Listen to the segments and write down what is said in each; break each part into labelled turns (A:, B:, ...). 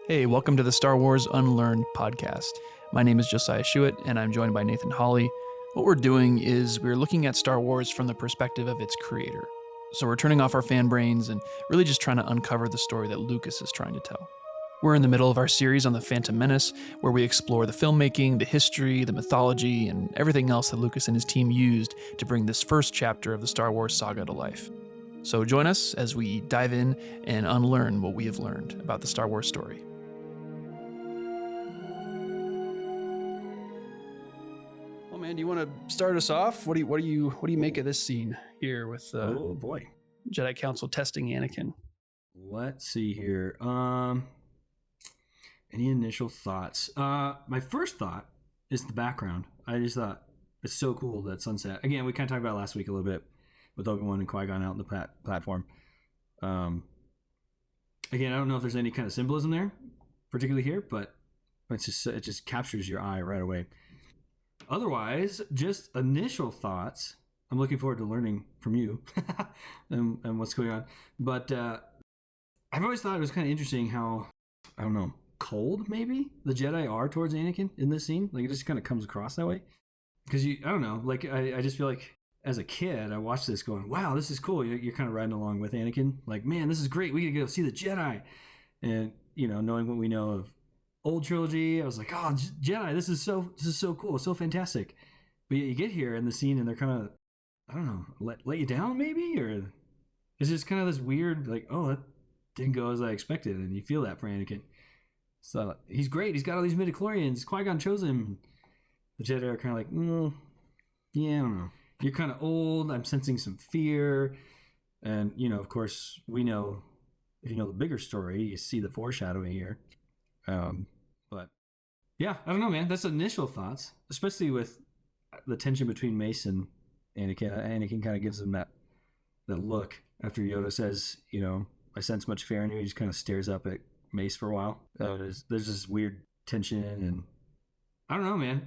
A: Hey, welcome to the Star Wars Unlearned podcast. My name is Josiah Shuett, and I'm joined by Nathan Hawley. What we're doing is we're looking at Star Wars from the perspective of its creator. So we're turning off our fan brains and really just trying to uncover the story that Lucas is trying to tell. We're in the middle of our series on the Phantom Menace, where we explore the filmmaking, the history, the mythology, and everything else that Lucas and his team used to bring this first chapter of the Star Wars saga to life. So join us as we dive in and unlearn what we have learned about the Star Wars story. Well, man, do you want to start us off? What do you make of this scene here with
B: oh boy,
A: Jedi Council testing Anakin?
B: Let's see here. Any initial thoughts? My first thought is the background. I just thought it's so cool that sunset. Again, we kind of talked about it last week a little bit with Obi-Wan and Qui-Gon out in the platform. Again, I don't know if there's any kind of symbolism there, particularly here, but it just captures your eye right away. Otherwise, just initial thoughts. I'm looking forward to learning from you and what's going on. But I've always thought it was kind of interesting how, I don't know, cold maybe the Jedi are towards Anakin in this scene. Like, it just kind of comes across that way. Because I don't know, like I just feel like as a kid, I watched this going, wow, this is cool. You're kind of riding along with Anakin. Like, man, this is great. We get to go see the Jedi. And, you know, knowing what we know of old trilogy, I was like, oh, Jedi, this is so cool, so fantastic. But you get here in the scene and they're kind of, I don't know, let you down maybe, or it's just kind of this weird, like, oh, that didn't go as I expected, and you feel that for Anakin. So he's great. He's got all these midichlorians. Qui-Gon chose him. The Jedi are kind of like, yeah, I don't know. You're kind of old. I'm sensing some fear, and you know, of course, we know if you know the bigger story, you see the foreshadowing here. But yeah, I don't know, man. That's initial thoughts, especially with the tension between Mace and Anakin. Anakin kind of gives him that look after Yoda says, you know, I sense much fear in you. He just kind of stares up at Mace for a while. There's this weird tension, and I don't know, man.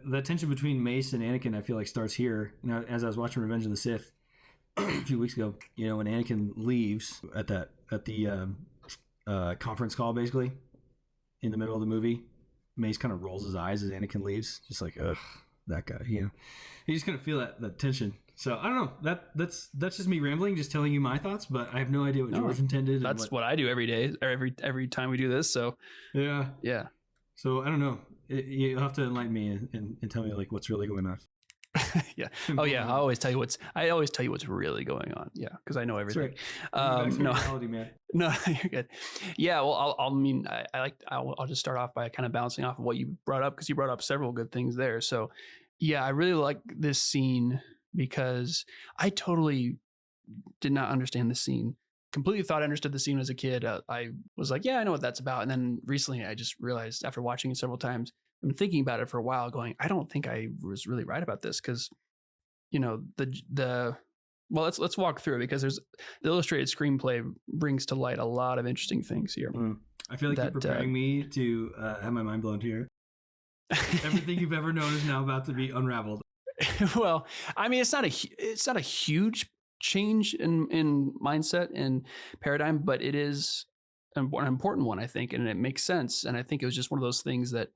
B: The tension between Mace and Anakin, I feel like, starts here. Now, as I was watching Revenge of the Sith a few weeks ago, you know, when Anakin leaves at the conference call, basically in the middle of the movie, Mace kind of rolls his eyes as Anakin leaves, just like, ugh, that guy. You know, you just kind of feel that tension. So I don't know. That's just me rambling, just telling you my thoughts, but I have no idea what George intended.
A: That's what I do every day, or every time we do this. So
B: yeah.
A: So
B: I don't know. You'll have to enlighten me and tell me like what's really going on.
A: Yeah. Oh yeah. I always tell you what's really going on. Yeah, because I know everything.
B: Right. No, reality, man.
A: No, you're good. Yeah. Well, I'll just start off by kind of bouncing off of what you brought up, because you brought up several good things there. So yeah, I really like this scene because I totally did not understand the scene. Completely thought I understood the scene as a kid. I was like, yeah, I know what that's about. And then recently I just realized, after watching it several times, I've been thinking about it for a while, going, I don't think I was really right about this, because, you know, well, let's walk through it, because there's the illustrated screenplay brings to light a lot of interesting things here.
B: I feel like you're preparing me to have my mind blown here. Everything you've ever known is now about to be unraveled.
A: Well, I mean, it's not a huge change in mindset and paradigm, but it is an important one, I think, and it makes sense. And I think it was just one of those things that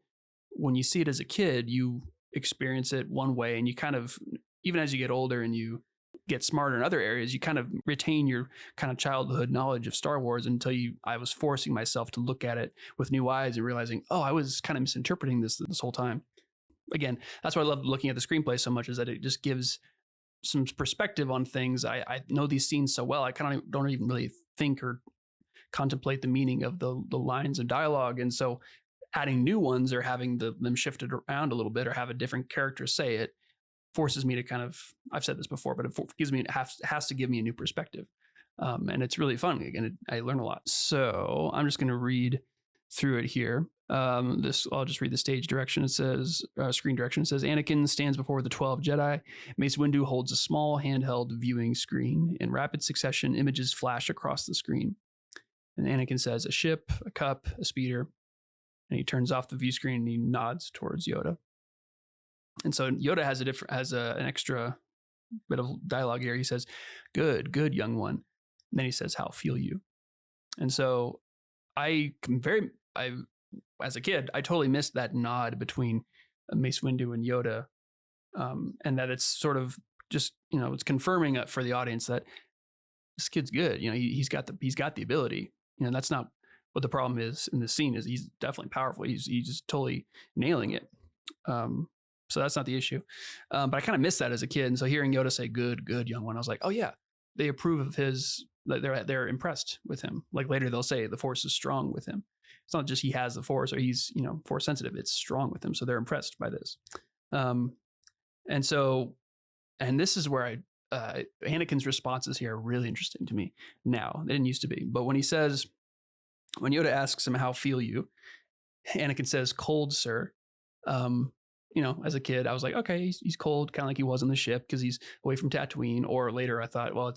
A: when you see it as a kid, you experience it one way, and you kind of, even as you get older and you get smarter in other areas, you kind of retain your kind of childhood knowledge of Star Wars until I was forcing myself to look at it with new eyes and realizing, oh, I was kind of misinterpreting this whole time. Again, that's why I love looking at the screenplay so much, is that it just gives some perspective on things. I know these scenes so well, I kind of don't even really think or contemplate the meaning of the lines of dialogue. And so adding new ones or having them shifted around a little bit or have a different character say it forces me to kind of, I've said this before, but it has to give me a new perspective. And it's really fun. Again, I learn a lot. So I'm just going to read through it here. I'll just read the stage direction. It says, screen direction. It says, Anakin stands before the 12 Jedi. Mace Windu holds a small handheld viewing screen. In rapid succession, images flash across the screen. And Anakin says, a ship, a cup, a speeder. And he turns off the view screen and he nods towards Yoda. And so Yoda has an extra bit of dialogue here. He says, good, young one. And then he says, how feel you? And so as a kid, I totally missed that nod between Mace Windu and Yoda. And that it's sort of just, it's confirming for the audience that this kid's good. He's got the ability. That's not what the problem is in this scene. Is he's definitely powerful. He's just totally nailing it. So that's not the issue. But I kind of missed that as a kid. And so hearing Yoda say, good, young one, I was like, oh yeah, they approve of his, they're impressed with him. Like later they'll say the Force is strong with him. It's not just he has the Force or he's, Force sensitive. It's strong with him. So they're impressed by this. And this is where Anakin's responses here are really interesting to me now. They didn't used to be. But when Yoda asks him, how feel you? Anakin says, cold, sir. As a kid, I was like, okay, he's cold, kind of like he was on the ship because he's away from Tatooine. Or later I thought, well,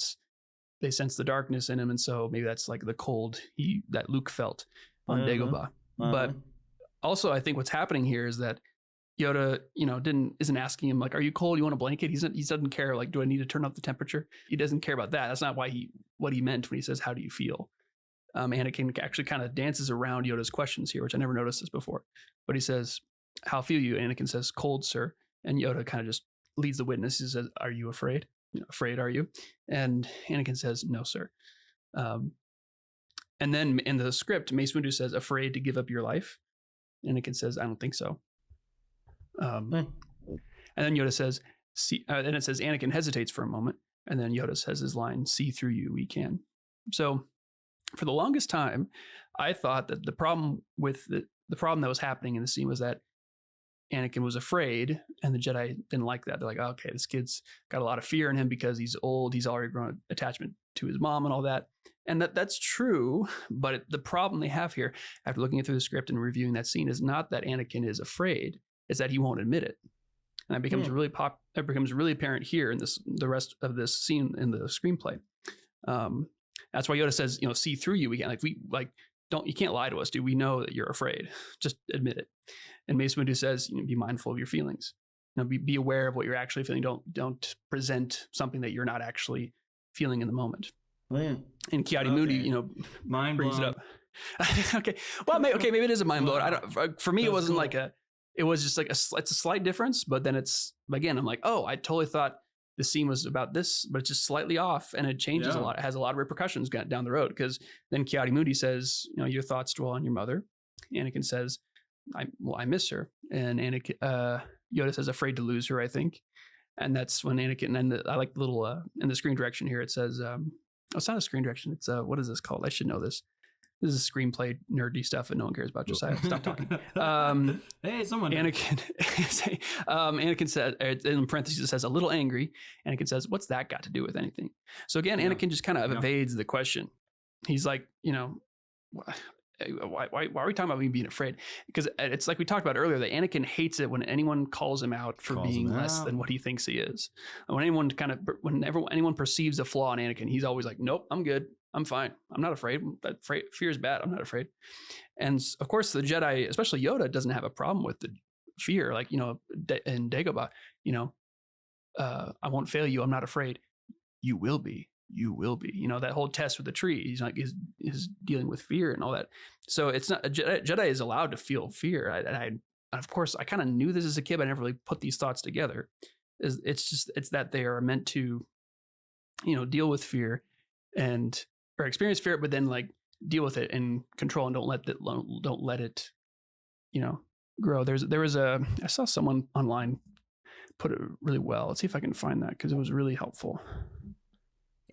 A: they sense the darkness in him. And so maybe that's like the cold that Luke felt on Dagobah. But also I think what's happening here is that Yoda, isn't asking him like, are you cold? You want a blanket? He doesn't care. Like, do I need to turn up the temperature? He doesn't care about that. That's not what he meant when he says, how do you feel? Anakin actually kind of dances around Yoda's questions here, which I never noticed this before. But he says, how feel you? Anakin says, cold, sir. And Yoda kind of just leads the witness. He says, are you afraid? Afraid, are you? And Anakin says, no, sir. And then in the script, Mace Windu says, afraid to give up your life? Anakin says, I don't think so. And then Yoda says, see, and it says Anakin hesitates for a moment. And then Yoda says his line, see through you, we can. So for the longest time, I thought that the problem that was happening in the scene was that Anakin was afraid and the Jedi didn't like that. They're like, oh, okay, this kid's got a lot of fear in him because he's old. He's already grown attachment to his mom and all that. And that's true. But the problem they have here, after looking through the script and reviewing that scene, is not that Anakin is afraid. It's that he won't admit it. And it becomes really apparent here in the rest of this scene in the screenplay. That's why Yoda says, see through you. We can't you can't lie to us, dude. We know that you're afraid. Just admit it. And Mace Windu says, be mindful of your feelings. Be aware of what you're actually feeling. Don't present something that you're not actually feeling in the moment.
B: Man.
A: And Ki-Adi-Mundi,
B: mind
A: brings
B: blown.
A: it up. Okay. Well, maybe it is a mind blow. For me, it wasn't cool. It was just like it's a slight difference, but then again, I'm like, oh, I totally thought the scene was about this, but it's just slightly off and it changes a lot. It has a lot of repercussions down the road because then Ki-Adi-Mundi says, your thoughts dwell on your mother. Anakin says, I miss her. And Yoda says, afraid to lose her, I think. And that's when Anakin, and I like the little, in the screen direction here, it says, it's not a screen direction. It's what is this called? I should know this. This is screenplay nerdy stuff and no one cares about Josiah. Stop talking.
B: Hey, someone.
A: Anakin said, in parentheses, it says a little angry. Anakin says, what's that got to do with anything? So again, Anakin just kind of evades the question. He's like, why are we talking about me being afraid? Because it's like we talked about earlier that Anakin hates it when anyone calls him out for being less than what he thinks he is. And whenever anyone perceives a flaw in Anakin, he's always like, nope, I'm good. I'm fine. I'm not afraid. Fear is bad. I'm not afraid. And of course, the Jedi, especially Yoda, doesn't have a problem with the fear. Like, in Dagobah, I won't fail you. I'm not afraid. You will be. You will be. That whole test with the tree. He's like is dealing with fear and all that. So it's not Jedi is allowed to feel fear. And of course, I kind of knew this as a kid, but I never really put these thoughts together. It's that they are meant to, deal with fear or experience fear, but then like deal with it and control and don't let it, grow. I saw someone online put it really well. Let's see if I can find that because it was really helpful.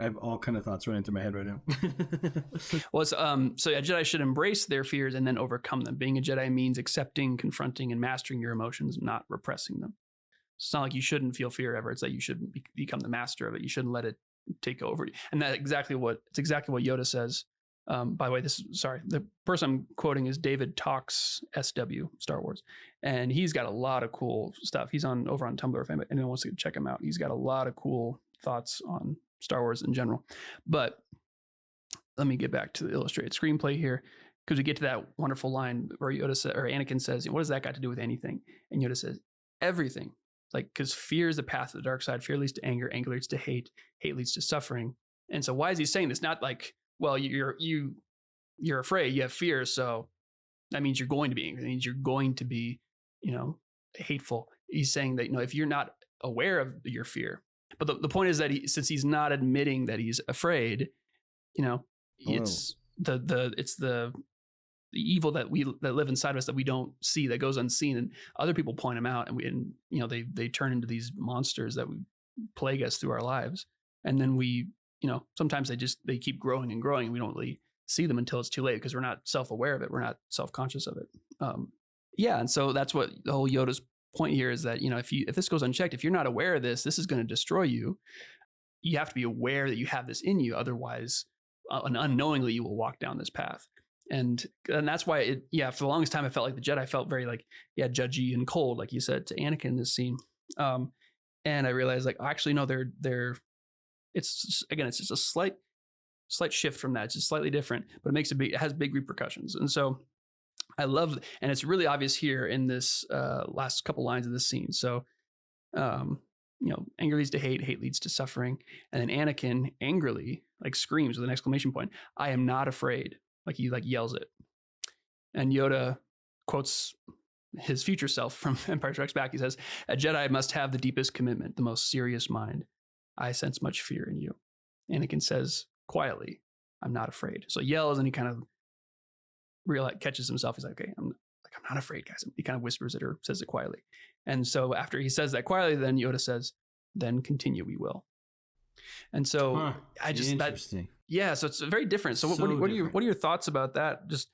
B: I have all kind of thoughts running through my head right now.
A: Well, it's, Jedi should embrace their fears and then overcome them. Being a Jedi means accepting, confronting, and mastering your emotions, not repressing them. It's not like you shouldn't feel fear ever. It's that you shouldn't become the master of it. You shouldn't let it take over you. And that's exactly what Yoda says. By the way, the person I'm quoting is David Talks SW Star Wars, and he's got a lot of cool stuff. He's over on Tumblr if anyone wants to check him out. He's got a lot of cool thoughts on Star Wars in general. But let me get back to the illustrated screenplay here because we get to that wonderful line where Anakin says, "What does that got to do with anything?" And Yoda says, "Everything." like, because fear is the path to the dark side. Fear leads to anger. Anger leads to hate. Hate leads to suffering. And so why is he saying this? Not like, well, you're afraid, you have fear, so that means you're going to be angry. That means you're going to be, hateful. He's saying that, if you're not aware of your fear, but the point is that since he's not admitting that he's afraid, it's the evil that live inside of us that we don't see, that goes unseen, and other people point them out, and they turn into these monsters that plague us through our lives, and then we, sometimes they keep growing and growing, and we don't really see them until it's too late because we're not self-aware of it, we're not self-conscious of it. And so that's what the whole Yoda's point here is, that if this goes unchecked, if you're not aware of this is going to destroy you. You have to be aware that you have this in you, otherwise unknowingly you will walk down this path. And that's why for the longest time I felt like the Jedi felt very judgy and cold, like you said, to Anakin in this scene. And I realized actually no, it's just a slight shift from that. It's just slightly different, but it has big repercussions. And so I love, and it's really obvious here in this last couple lines of this scene. So, anger leads to hate, hate leads to suffering. And then Anakin angrily screams with an exclamation point, "I am not afraid." He yells it. And Yoda quotes his future self from Empire Strikes Back. He says, "A Jedi must have the deepest commitment, the most serious mind. I sense much fear in you." Anakin says quietly, "I'm not afraid." So he yells, and he kind of catches himself. He's like, "Okay, I'm not afraid, guys." He kind of whispers it or says it quietly. And so after he says that quietly, then Yoda says, "Then continue, we will." And so I just,
B: interesting.
A: So it's very different. So what are your thoughts about that? Just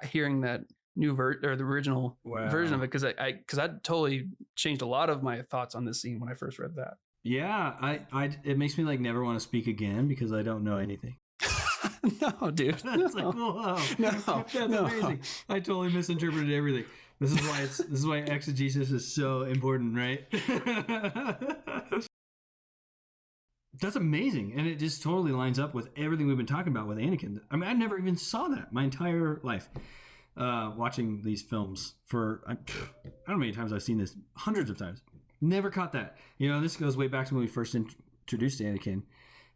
A: hearing that new or the original version of it, because that totally changed a lot of my thoughts on this scene when I first read that.
B: Yeah, it makes me never want to speak again because I don't know anything.
A: No, dude.
B: That's whoa.
A: No,
B: that's amazing. I totally misinterpreted everything. This is why exegesis is so important, right? That's amazing, and it just totally lines up with everything we've been talking about with Anakin. I mean, I never even saw that my entire life. Watching these films I don't know how many times I've seen this, hundreds of times. Never caught that. This goes way back to when we first introduced Anakin.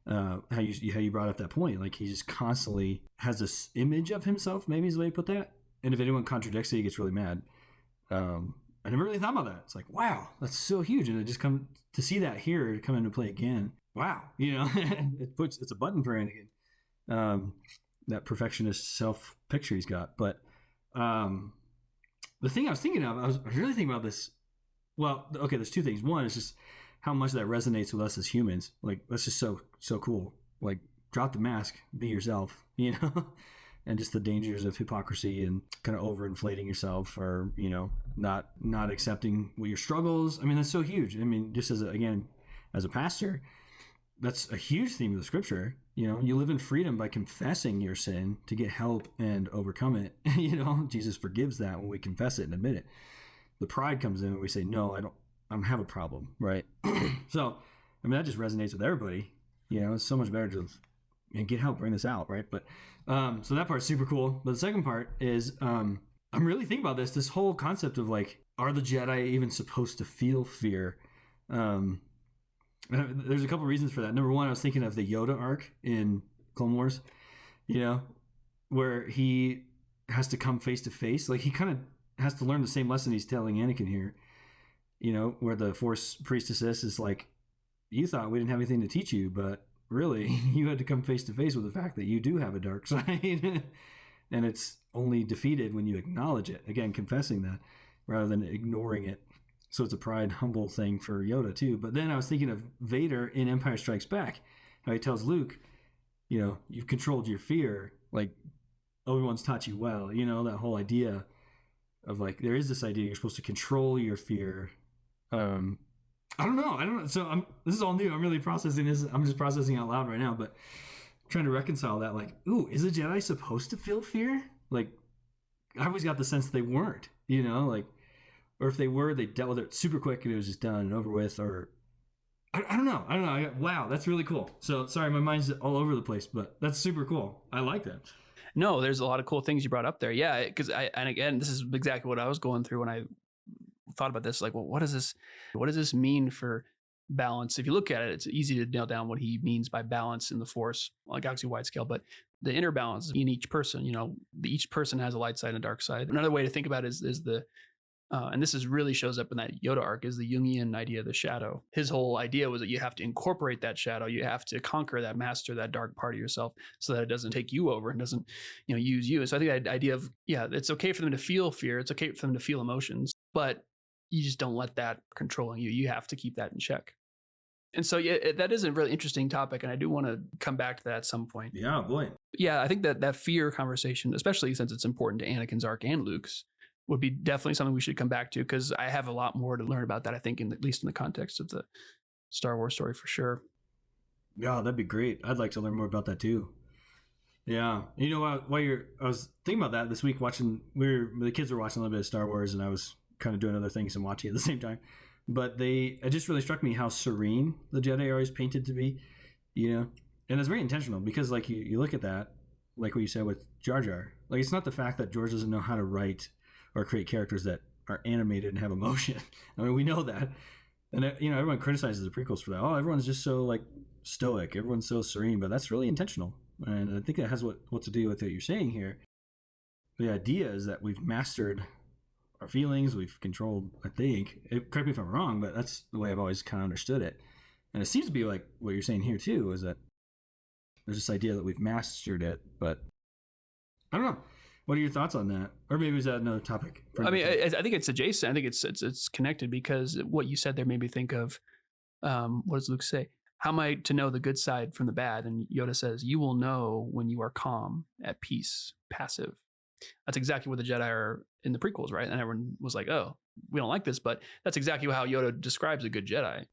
B: How you brought up that point, he just constantly has this image of himself, maybe is the way you put that. And if anyone contradicts it, he gets really mad. I never really thought about that. It's wow, that's so huge, and it just come to see that here come into play again. Wow, it's a button for Anakin. That perfectionist self picture he's got. But the thing I was thinking of, I was really thinking about this. Well, okay, there's two things. One is just how much that resonates with us as humans. That's just so cool. Drop the mask, be yourself, and just the dangers of hypocrisy and kind of overinflating yourself, or, not accepting your struggles. I mean, that's so huge. I mean, just as a pastor, that's a huge theme of the scripture. You live in freedom by confessing your sin to get help and overcome it. Jesus forgives that when we confess it and admit it. The pride comes in when we say, "No, I don't have a problem," right? So, I mean, that just resonates with everybody. It's so much better to get help, bring this out, right? But so that part's super cool. But the second part is I'm really thinking about this whole concept of are the Jedi even supposed to feel fear? There's a couple reasons for that. Number one, I was thinking of the Yoda arc in Clone Wars, where he has to come face to face. He kind of has to learn the same lesson he's telling Anakin here, where the Force priestess is "You thought we didn't have anything to teach you, but really you had to come face to face with the fact that you do have a dark side." And it's only defeated when you acknowledge it. Again, confessing that rather than ignoring it. So it's a pride, humble thing for Yoda too. But then I was thinking of Vader in Empire Strikes Back, how he tells Luke, you've controlled your fear. Obi-Wan's taught you well, that whole idea of there is this idea you're supposed to control your fear. I don't know. So this is all new. I'm really processing this. I'm just processing out loud right now, but trying to reconcile that. Is a Jedi supposed to feel fear? I always got the sense they weren't, or if they were, they dealt with it super quick and it was just done and over with. Or I don't know. Wow, that's really cool. So sorry, my mind's all over the place, but that's super cool. I like that.
A: No, there's a lot of cool things you brought up there. Yeah, because and again, this is exactly what I was going through when I thought about this, like, well, what does this mean for balance? If you look at it, it's easy to nail down what he means by balance in the Force on a galaxy wide scale, but the inner balance in each person, each person has a light side and a dark side. Another way to think about it is the and this really shows up in that Yoda arc, is the Jungian idea of the shadow. His whole idea was that you have to incorporate that shadow. You have to conquer that master, that dark part of yourself, so that it doesn't take you over and doesn't, use you. So I think that idea of, it's okay for them to feel fear. It's okay for them to feel emotions, but you just don't let that controlling you. You have to keep that in check. And so, that is a really interesting topic. And I do want to come back to that at some point.
B: Yeah, boy.
A: Yeah, I think that fear conversation, especially since it's important to Anakin's arc and Luke's, would be definitely something we should come back to, because I have a lot more to learn about that, I think, at least in the context of the Star Wars story, for sure.
B: Yeah, that'd be great. I'd like to learn more about that too. Yeah. You know what? I was thinking about that this week, the kids were watching a little bit of Star Wars, and I was kind of doing other things and watching at the same time. But it just really struck me how serene the Jedi are always painted to be, and it's very intentional, because like you look at that, like what you said with Jar Jar, like it's not the fact that George doesn't know how to write or create characters that are animated and have emotion. I mean, we know that. And, everyone criticizes the prequels for that. Oh, everyone's just so, like, stoic. Everyone's so serene. But that's really intentional. And I think that has what to do with what you're saying here. The idea is that we've mastered our feelings. We've controlled, I think. Correct me if I'm wrong, but that's the way I've always kind of understood it. And it seems to be like what you're saying here, too, is that there's this idea that we've mastered it. But I don't know. What are your thoughts on that? Or maybe is that another topic?
A: I mean, I think it's adjacent. I think it's connected, because what you said there made me think of, what does Luke say? How am I to know the good side from the bad? And Yoda says, you will know when you are calm, at peace, passive. That's exactly what the Jedi are in the prequels, right? And everyone was like, oh, we don't like this, but that's exactly how Yoda describes a good Jedi.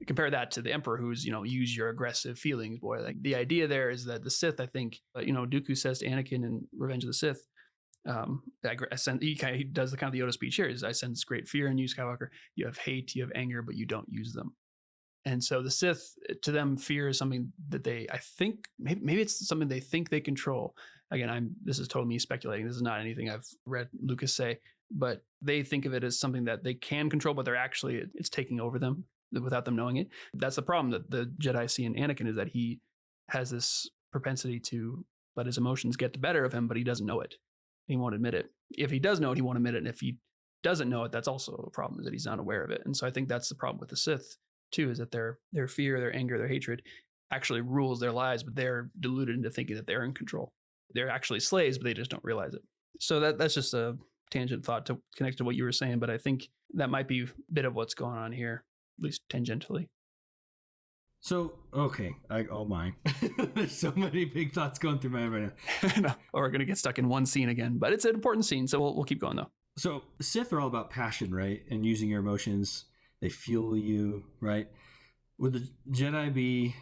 A: Compare that to the Emperor, who's, use your aggressive feelings, boy. Like, the idea there is that the Sith, I think, Dooku says to Anakin in Revenge of the Sith, he does the kind of the Yoda speech here, is, I sense great fear in you, Skywalker. You have hate, you have anger, but you don't use them. And so the Sith, to them, fear is something that I think, maybe it's something they think they control. Again, this is totally me speculating. This is not anything I've read Lucas say, but they think of it as something that they can control, but it's taking over them without them knowing it. That's the problem that the Jedi see in Anakin, is that he has this propensity to let his emotions get the better of him, but he doesn't know it. He won't admit it. If he does know it, he won't admit it. And if he doesn't know it, that's also a problem, is that he's not aware of it. And so I think that's the problem with the Sith too, is that their fear, their anger, their hatred actually rules their lives, but they're deluded into thinking that they're in control. They're actually slaves, but they just don't realize it. So that's just a tangent thought to connect to what you were saying, but I think that might be a bit of what's going on here, at least tangentially.
B: So, okay, oh my. There's so many big thoughts going through my head right now.
A: No, or we're going to get stuck in one scene again, but it's an important scene, so we'll keep going though.
B: So Sith are all about passion, right? And using your emotions. They fuel you, right? Would the Jedi be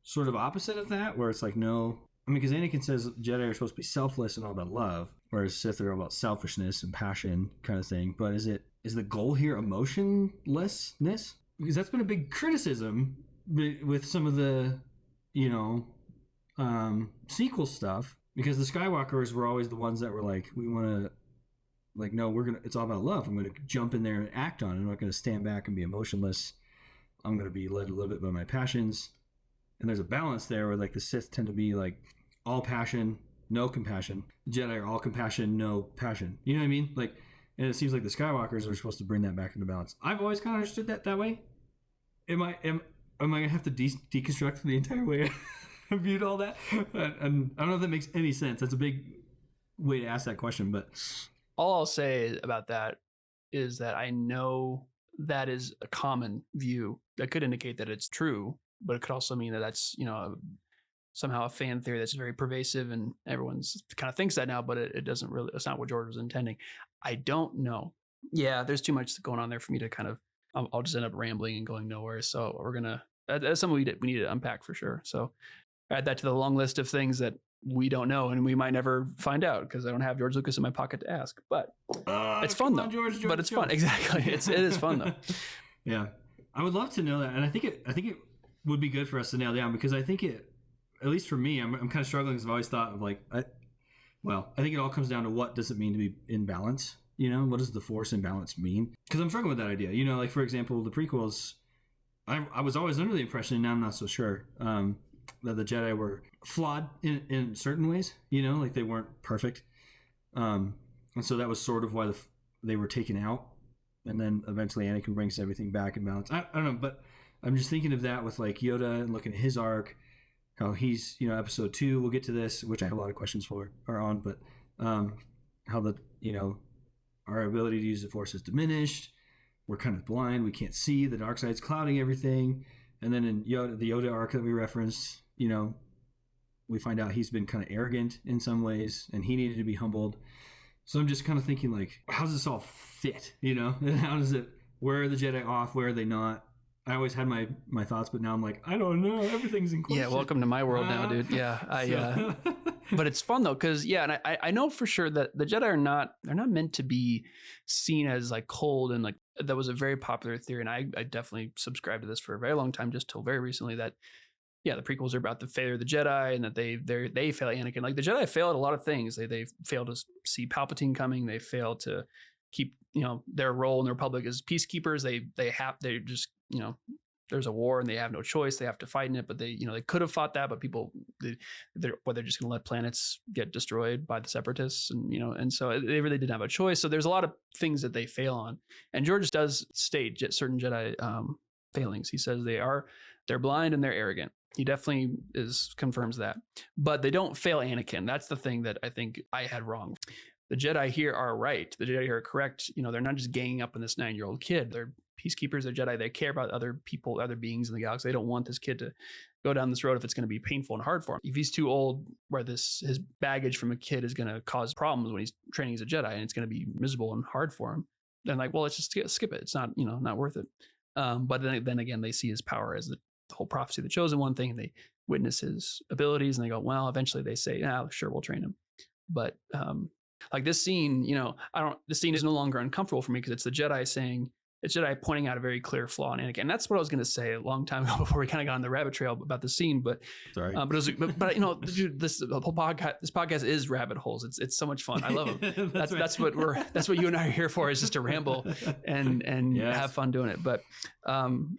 B: sort of opposite of that, where it's like, no? I mean, because Anakin says Jedi are supposed to be selfless and all about love, whereas Sith are all about selfishness and passion kind of thing. But is the goal here emotionlessness? Because that's been a big criticism with some of the, sequel stuff, because the Skywalkers were always the ones that were like, we want to, like, no, it's all about love. I'm going to jump in there and act on it. I'm not going to stand back and be emotionless. I'm going to be led a little bit by my passions. And there's a balance there where, like, the Sith tend to be like all passion, no compassion. Jedi are all compassion, no passion. You know what I mean? Like, and it seems like the Skywalkers are supposed to bring that back into balance. I've always kind of understood that way. Am I going to have to deconstruct the entire way I viewed all that? And I don't know if that makes any sense. That's a big way to ask that question, but
A: all I'll say about that is that I know that is a common view. That could indicate that it's true, but it could also mean that that's, somehow a fan theory that's very pervasive and everyone's kind of thinks that now, but it doesn't really, it's not what George was intending. I don't know. Yeah, there's too much going on there for me to kind of, I'll just end up rambling and going nowhere. So that's something we need to unpack for sure. So add that to the long list of things that we don't know and we might never find out because I don't have George Lucas in my pocket to ask, but it's fun though. George, but it's fun. Exactly. It is fun though.
B: Yeah. I would love to know that. And I think it would be good for us to nail down because I think at least for me, I'm kind of struggling because I've always thought of like, I think it all comes down to what does it mean to be in balance, You know, what does the Force imbalance mean? Because I'm struggling with that idea. You know, like for example, the prequels, I was always under the impression, and now I'm not so sure, that the Jedi were flawed in certain ways. You know, like they weren't perfect, and so that was sort of why they were taken out, and then eventually Anakin brings everything back in balance. I don't know, but I'm just thinking of that with like Yoda and looking at his arc, how he's, you know, episode 2. We'll get to this, which I have a lot of questions on, but how the, you know, our ability to use the Force is diminished. We're kind of blind. We can't see. The dark side's clouding everything. And then in the Yoda arc that we referenced, you know, we find out he's been kind of arrogant in some ways, and he needed to be humbled. So I'm just kind of thinking, like, how does this all fit? You know, and how does it? Where are the Jedi off? Where are they not? I always had my thoughts, but now I'm like, I don't know. Everything's in question.
A: Yeah, welcome to my world now, dude. Yeah, but it's fun though, because and I know for sure that the Jedi they're not meant to be seen as like cold, and like that was a very popular theory, and I definitely subscribed to this for a very long time, just till very recently, that the prequels are about the failure of the Jedi, and that they fail Anakin. Like the Jedi fail at a lot of things. They fail to see Palpatine coming. They fail to keep, you know, their role in the Republic as peacekeepers. They just, you know, there's a war and they have no choice. They have to fight in it, but they could have fought that, but people, they're just going to let planets get destroyed by the separatists, and so they really didn't have a choice. So there's a lot of things that they fail on, and George does state certain Jedi failings. He says they're blind and they're arrogant. He definitely confirms that, but they don't fail Anakin. That's the thing that I think I had wrong. The Jedi here are right. The Jedi here are correct. You know, they're not just ganging up on this 9-year-old kid. They're peacekeepers. They're Jedi. They care about other people, other beings in the galaxy. They don't want this kid to go down this road if it's going to be painful and hard for him. If he's too old, where his baggage from a kid is going to cause problems when he's training as a Jedi, and it's going to be miserable and hard for him, then like, well, let's just skip it. It's not, not worth it. But then again, they see his power as the whole prophecy of the chosen one thing, and they witness his abilities, and they go, well, eventually they say, yeah, sure, we'll train him. But like this scene, the scene is no longer uncomfortable for me, because it's the Jedi pointing out a very clear flaw in Anakin. And that's what I was going to say a long time ago before we kind of got on the rabbit trail about the scene. But
B: sorry,
A: dude, this whole podcast is rabbit holes. It's so much fun. I love them. That's what you and I are here for, is just to ramble and have fun doing it. But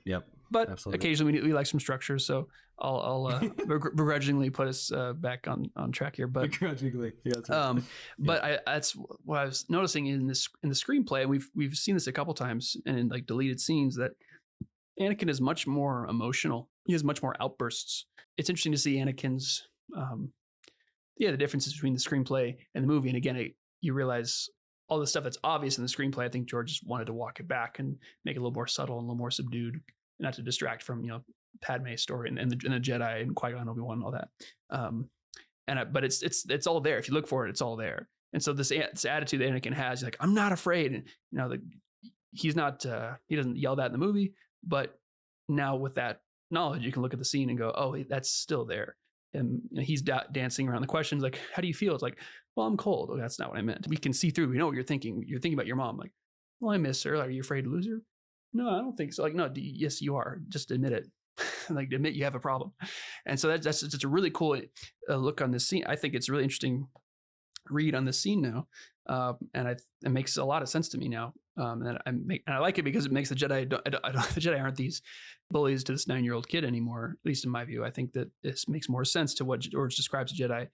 B: yep.
A: But
B: absolutely.
A: Occasionally we like some structure, so I'll begrudgingly put us back on track here. But
B: begrudgingly, yeah.
A: But that's what I was noticing in the screenplay, and we've seen this a couple times, and in like deleted scenes, that Anakin is much more emotional. He has much more outbursts. It's interesting to see Anakin's the differences between the screenplay and the movie. And again, you realize all the stuff that's obvious in the screenplay. I think George just wanted to walk it back and make it a little more subtle and a little more subdued, not to distract from Padmé's story and the Jedi and Qui-Gon, Obi-Wan, and all that. But it's all there. If you look for it, it's all there. And so this attitude that Anakin has, he's like, I'm not afraid. And he's not. He doesn't yell that in the movie, but now with that knowledge, you can look at the scene and go, oh, that's still there. And he's dancing around the questions like, how do you feel? It's like, well, I'm cold. Oh, that's not what I meant. We can see through. We know what you're thinking. You're thinking about your mom. Like, well, I miss her. Are you afraid to lose her? No, I don't think so. Like, no, yes, you are. Just admit it. Like, admit you have a problem. And so that's just a really cool look on this scene. I think it's a really interesting read on this scene now. And it makes a lot of sense to me now. And I like it because it makes the Jedi, the Jedi aren't these bullies to this 9-year-old kid anymore, at least in my view. I think that this makes more sense to what George describes Jedi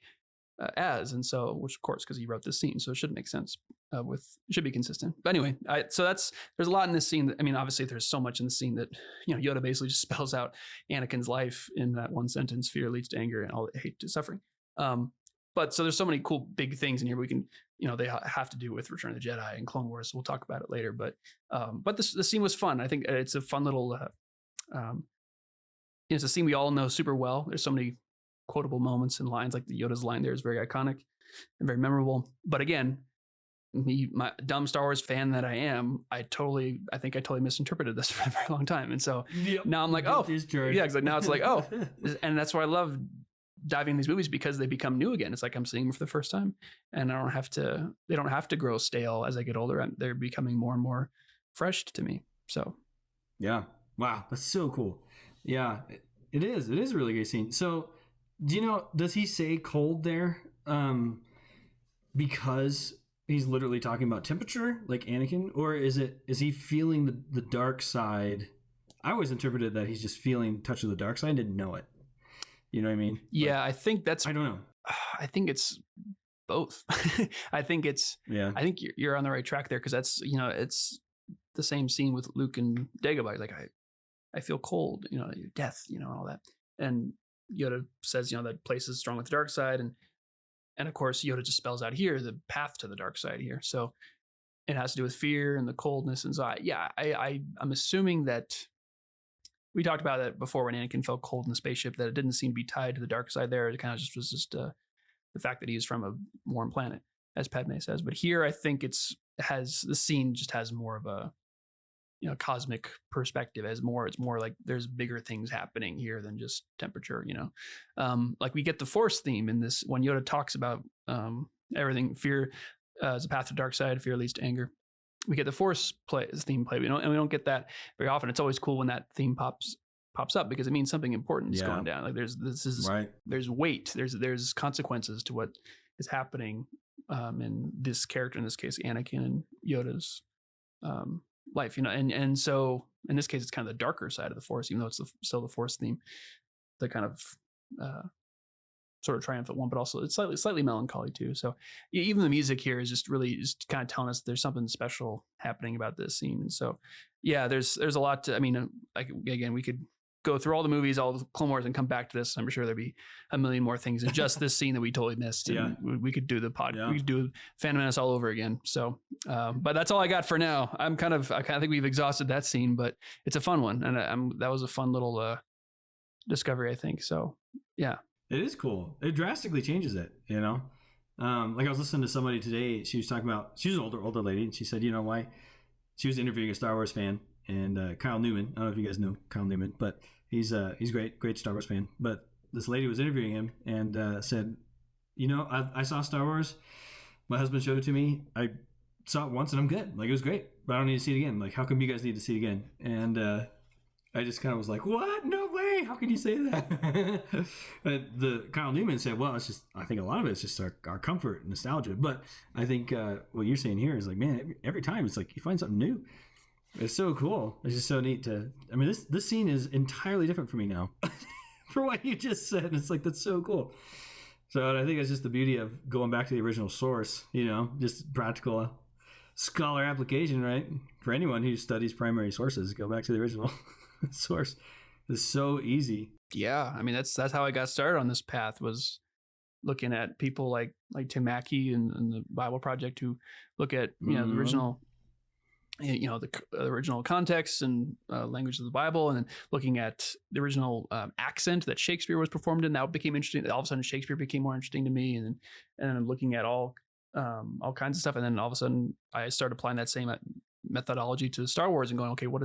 A: as. And so, which of course, because he wrote this scene, so it should make sense it should be consistent. But anyway, there's a lot in this scene that, obviously there's so much in the scene that, Yoda basically just spells out Anakin's life in that one sentence: fear leads to anger and all hate to suffering. But so there's so many cool big things in here we can, they have to do with Return of the Jedi and Clone Wars. So we'll talk about it later. But the scene was fun. I think it's a fun little, it's a scene we all know super well. There's so many quotable moments and lines, like the Yoda's line there is very iconic and very memorable. But again, my dumb Star Wars fan that I am, I think I totally misinterpreted this for a very long time. And so now I'm like, oh, yeah, exactly. Now it's like, oh, and that's why I love diving in these movies, because they become new again. It's like I'm seeing them for the first time, and they don't have to grow stale as I get older. They're becoming more and more fresh to me. So
B: yeah, wow, that's so cool. Yeah, it is a really great scene. So does he say cold there because he's literally talking about temperature, like Anakin, or is he feeling the dark side? I always interpreted that he's just feeling touch of the dark side. Didn't know it. You know what I mean?
A: Yeah,
B: Like,
A: I think that's.
B: I don't know.
A: I think it's both. I think you're on the right track there, because that's, it's the same scene with Luke and Dagobah. Like, I feel cold, death, all that. And Yoda says, that place is strong with the dark side, and of course Yoda just spells out here the path to the dark side here. So it has to do with fear and the coldness. And so I'm assuming that we talked about that before when Anakin felt cold in the spaceship, that it didn't seem to be tied to the dark side there. It kind of just was just the fact that he's from a warm planet, as Padme says. But here, I think the scene just has more of a cosmic perspective. It's more like there's bigger things happening here than just temperature. Like we get the Force theme in this when Yoda talks about everything. Fear is a path to dark side. Fear leads to anger. We get the Force theme play, and we don't get that very often. It's always cool when that theme pops up, because it means something important is going down. Like there's weight, there's consequences to what is happening in this character, in this case Anakin and Yoda's life, and so in this case it's kind of the darker side of the Force, even though it's still the Force theme, the kind of sort of triumphant one, but also it's slightly melancholy too. So even the music here is just really just kind of telling us there's something special happening about this scene. And so there's a lot to, again, we could go through all the movies, all the Clone Wars, and come back to this. I'm sure there'd be a million more things than just this scene that we totally missed. And we could do we could do Phantom Menace all over again. So, but that's all I got for now. I kind of think we've exhausted that scene, but it's a fun one. And that was a fun little discovery, I think. So, yeah.
B: It is cool. It drastically changes it, like I was listening to somebody today. She was talking about, she was an older lady, and she said, why? She was interviewing a Star Wars fan, and Kyle Newman. I don't know if you guys know Kyle Newman, but he's great Star Wars fan. But this lady was interviewing him and said, I saw Star Wars. My husband showed it to me. I saw it once and I'm good. Like, it was great, but I don't need to see it again. Like, how come you guys need to see it again? And I just kind of was like, what? No way. How can you say that? But the Kyle Newman said, well, it's just, I think a lot of it is just our comfort and nostalgia. But I think what you're saying here is like, man, every time it's like you find something new. It's so cool. It's just so neat this scene is entirely different for me now for what you just said. It's like, that's so cool. So I think it's just the beauty of going back to the original source, just practical scholar application, right? For anyone who studies primary sources, go back to the original source. It's so easy.
A: Yeah, that's how I got started on this path, was looking at people like Tim Mackey and the Bible Project, who look at the original, the original context and language of the Bible, and then looking at the original accent that Shakespeare was performed in. That became interesting. All of a sudden, Shakespeare became more interesting to me, and I'm looking at all kinds of stuff. And then all of a sudden, I started applying that same methodology to Star Wars and going, okay, what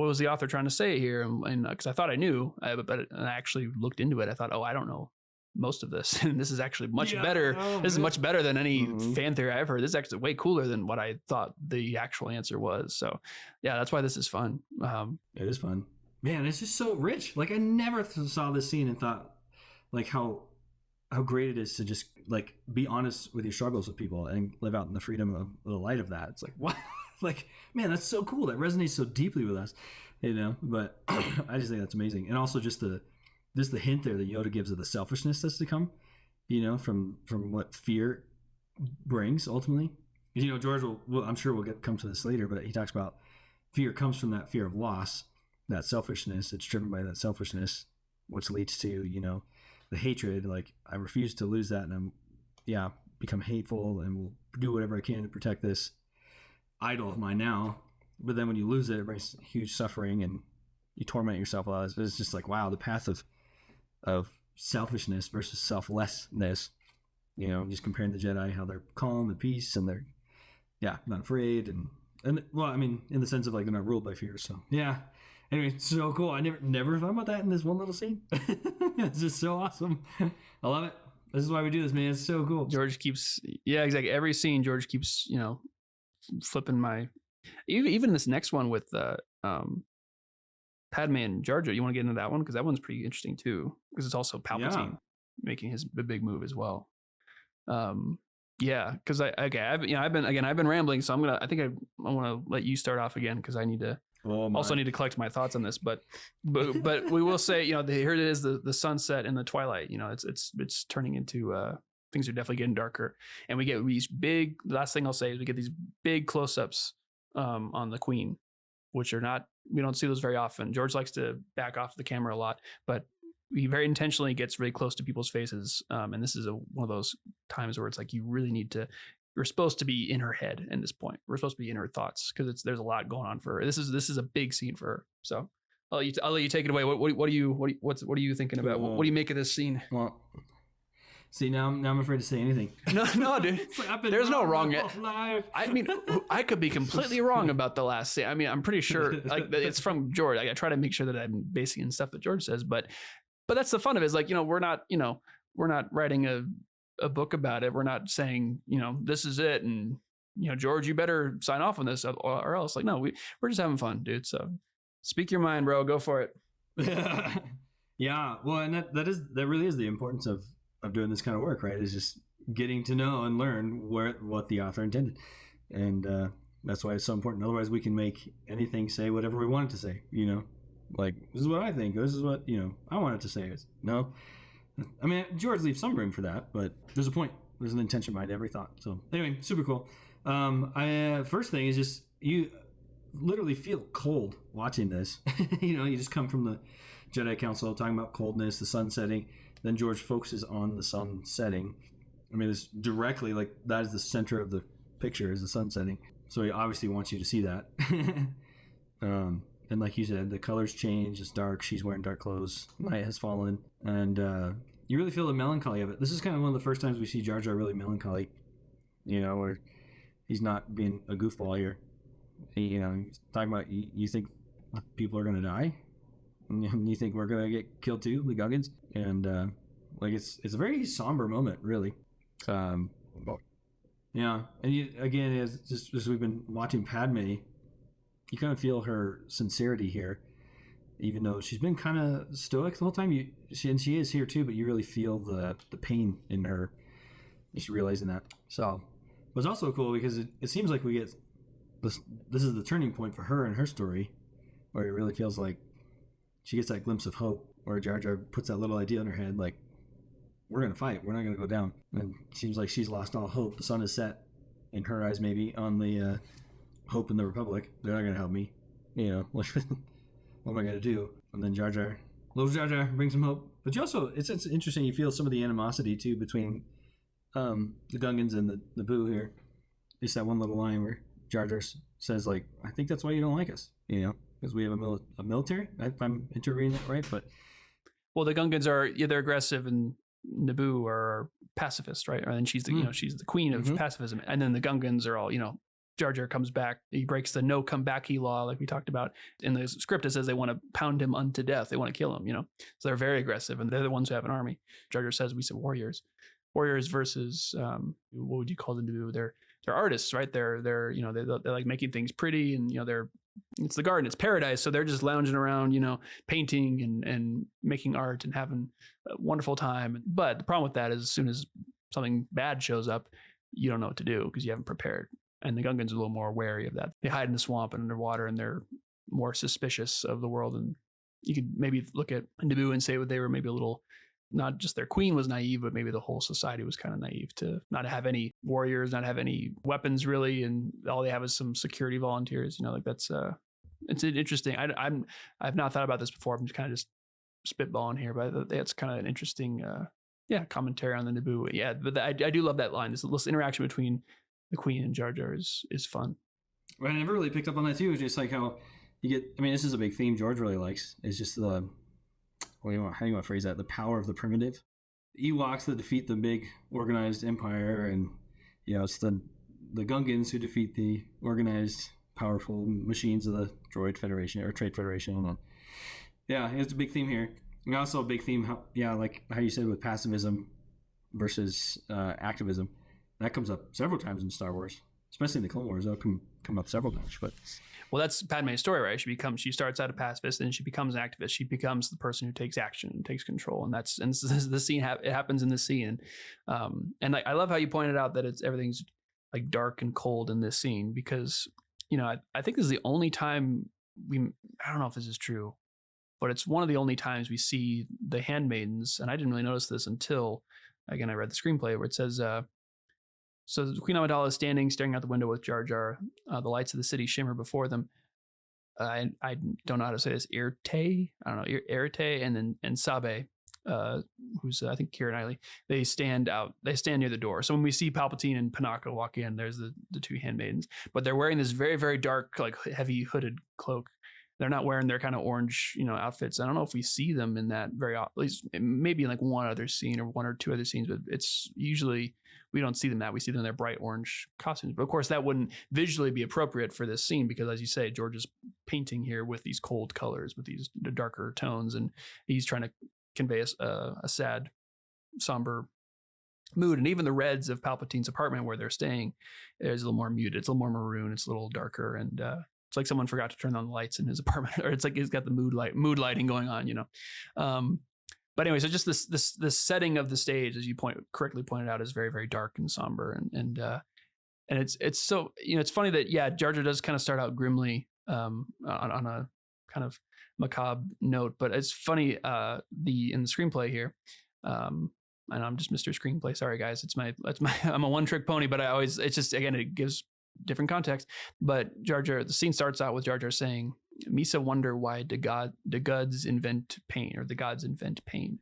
A: was the author trying to say here? And because I thought I knew, but I actually looked into it. I thought, I don't know most of this, and this is actually much better. This is much better than any fan theory I've heard. This is actually way cooler than what I thought the actual answer was. So yeah, that's why this is fun.
B: It is fun, man. It's just so rich. Like, I never saw this scene and thought like how great it is to just like be honest with your struggles with people and live out in the freedom of the light of that. It's like, what? Like, man, that's so cool. That resonates so deeply with us, but I just think that's amazing. And also just the hint there that Yoda gives of the selfishness that's to come, from what fear brings ultimately. George I'm sure we'll come to this later, but he talks about fear comes from that fear of loss, that selfishness. It's driven by that selfishness, which leads to, the hatred. Like, I refuse to lose that, and become hateful, and will do whatever I can to protect this idol of mine now. But then when you lose it, it brings huge suffering, and you torment yourself a lot. It's just like, wow, the path of selfishness versus selflessness. Just comparing the Jedi, how they're calm and peace, and they're not afraid, and well, in the sense of like they're not ruled by fear. So yeah. Anyway, so cool. I never thought about that in this one little scene. It's just so awesome. I love it. This is why we do this, man. It's so cool.
A: George keeps, exactly. Every scene, George keeps, flipping my, even this next one with Padmé and Jar Jar. You want to get into that one? Because that one's pretty interesting too, because it's also Palpatine making his big move as well. Yeah, because I've been rambling, so I want to let you start off again because I need to also need to collect my thoughts on this. But we will say, here it is, the sunset and the twilight. It's turning into things are definitely getting darker, and we get these big. The last thing I'll say is we get these big close-ups on the queen, which are not, we don't see those very often. George likes to back off the camera a lot, but he very intentionally gets really close to people's faces. And this is one of those times where it's like, you really need to, we're supposed to be in her head at this point. We're supposed to be in her thoughts because there's a lot going on for her. This is a big scene for her. So I'll let you take it away. What are you thinking about? What do you make of this scene?
B: Well, see, now I'm afraid to say anything.
A: No, dude. There's no wrong yet. I mean, I could be completely wrong about the last scene. I mean, I'm pretty sure like it's from George. I try to make sure that I'm basing in stuff that George says, but that's the fun of it. Is like, we're not writing a book about it. We're not saying, this is it, and George, you better sign off on this or else. Like, no, we're just having fun, dude. So speak your mind, bro. Go for it.
B: Yeah. Well, and that really is the importance of doing this kind of work, right? Is just getting to know and learn what the author intended, and that's why it's so important. Otherwise, we can make anything say whatever we want it to say. Like, this is what I think. This is what I want it to say. No, I mean, George leaves some room for that, but there's a point. There's an intention behind every thought. So anyway, super cool. First thing is just you literally feel cold watching this. You just come from the Jedi Council talking about coldness, the sun setting. Then George focuses on the sun setting. I mean, it's directly like that is the center of the picture is the sun setting. So he obviously wants you to see that. And like you said, the colors change. It's dark. She's wearing dark clothes. Night has fallen. And you really feel the melancholy of it. This is kind of one of the first times we see Jar Jar really melancholy, where he's not being a goofball here. He's talking about, you think people are going to die? And you think we're going to get killed too, the Gungans? And it's a very somber moment, really. Yeah. And again, as we've been watching Padme, you kind of feel her sincerity here, even though she's been kind of stoic the whole time. She is here too, but you really feel the pain in her, just realizing that. So it was also cool because it seems like we get this is the turning point for her and her story, where it really feels like she gets that glimpse of hope, where Jar Jar puts that little idea in her head, like, we're going to fight. We're not going to go down. And it seems like she's lost all hope. The sun is set, in her eyes maybe, on the hope in the Republic. They're not going to help me. What am I going to do? And then Jar Jar, little Jar Jar brings some hope. But you also, it's interesting, you feel some of the animosity too between the Gungans and the Naboo here. Just that one little line where Jar Jar says, like, I think that's why you don't like us, because we have a military, if I'm interpreting that right. But
A: well, the Gungans are they're aggressive, and Naboo are pacifist, right? And she's the she's the queen of pacifism, and then the Gungans are all Jar Jar comes back. He breaks the no come backy law, like we talked about. In the script, it says they want to pound him unto death. They want to kill him, So they're very aggressive, and they're the ones who have an army. Jar Jar says we said warriors versus what would you call them to do? They're artists, right? They're they like making things pretty, and it's the garden, it's paradise. So they're just lounging around, painting and making art and having a wonderful time. But the problem with that is, as soon as something bad shows up, you don't know what to do because you haven't prepared. And the Gungans are a little more wary of that. They hide in the swamp and underwater, and they're more suspicious of the world. And you could maybe look at Naboo and say they were maybe a little, not just their queen was naive, but maybe the whole society was kind of naive to not have any warriors, not have any weapons really, and all they have is some security volunteers. That's it's interesting. I've not thought about this before. I'm just kind of just spitballing here, but that's kind of an interesting commentary on the Naboo. Yeah, but I do love that line. This interaction between the Queen and Jar Jar is fun.
B: Right, I never really picked up on that too. It's just like how you get. I mean, this is a big theme George really likes. It's just how do you want to phrase that? The power of the primitive. The Ewoks that defeat the big organized empire, and it's the Gungans who defeat the organized, powerful machines of the Droid Federation or Trade Federation. And it's a big theme here. And also a big theme, like how you said with pacifism versus activism. That comes up several times in Star Wars, especially in the Clone Wars. That'll come come up several times. But
A: well, that's Padmé's story, right? She starts out a pacifist, and she becomes an activist. She becomes the person who takes action and takes control, and this is the scene. It happens in this scene, and like I love how you pointed out that everything's like dark and cold in this scene, because I think this is the only time I don't know if this is true, but it's one of the only times we see the handmaidens, and I didn't really notice this until, again, I read the screenplay where it says, so Queen Amidala is staring out the window with Jar Jar. The lights of the city shimmer before them. I don't know how to say this. Irte, I don't know, Irte, and Sabe, who's I think Keira Knightley. They stand near the door. So when we see Palpatine and Panaka walk in, there's the two handmaidens, but they're wearing this very, very dark, like heavy hooded cloak. They're not wearing their kind of orange, outfits. I don't know if we see them in that at least maybe in like one other scene or one or two other scenes, but it's usually we don't see them that. We see them in their bright orange costumes. But of course, that wouldn't visually be appropriate for this scene because, as you say, George is painting here with these cold colors, with these darker tones, and he's trying to convey a sad, somber mood. And even the reds of Palpatine's apartment where they're staying is a little more muted. It's a little more maroon. It's a little darker, and it's like someone forgot to turn on the lights in his apartment, or it's like he's got the mood lighting going on, But anyway, so just this setting of the stage, as you correctly pointed out, is very, very dark and somber, and it's so it's funny that Jar Jar does kind of start out grimly on a kind of macabre note, but it's funny in the screenplay here. And I'm just Mr. Screenplay. Sorry guys, I'm a one trick pony, but it's just, again, it gives different context. But Jar Jar, the scene starts out with Jar Jar saying, "Misa wonder why the gods invent pain, or the gods invent pain."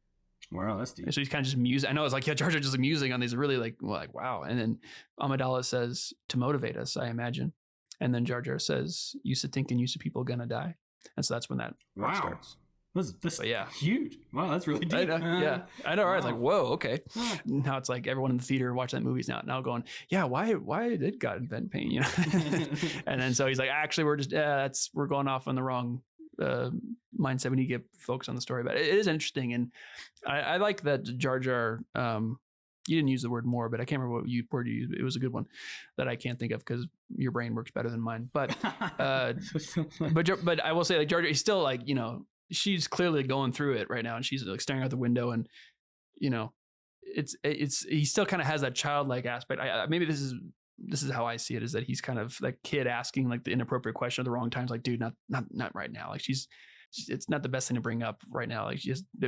B: Wow, that's deep.
A: So he's kind of just musing. I know, it's like, Jar Jar just musing on these really like wow. And then Amidala says, "To motivate us, I imagine." And then Jar Jar says, "Used to thinking used to people gonna die." And so that's when that part starts.
B: That's huge. Wow, that's really deep.
A: I know, right? It's like, whoa, okay. Now it's like everyone in the theater watching that movie is now going, why did God invent pain? And then so he's like, actually, we're going off on the wrong mindset. We need to get focused on the story. But it is interesting, and I like that Jar Jar. You didn't use the word more, but I can't remember what word you used. It was a good one that I can't think of because your brain works better than mine. But but I will say, like, Jar Jar, he's still like, she's clearly going through it right now, and she's like staring out the window, and he still kind of has that childlike aspect. Maybe this is how I see it, is that he's kind of like kid asking like the inappropriate question at the wrong times, like, dude, not right now. Like it's not the best thing to bring up right now. Like,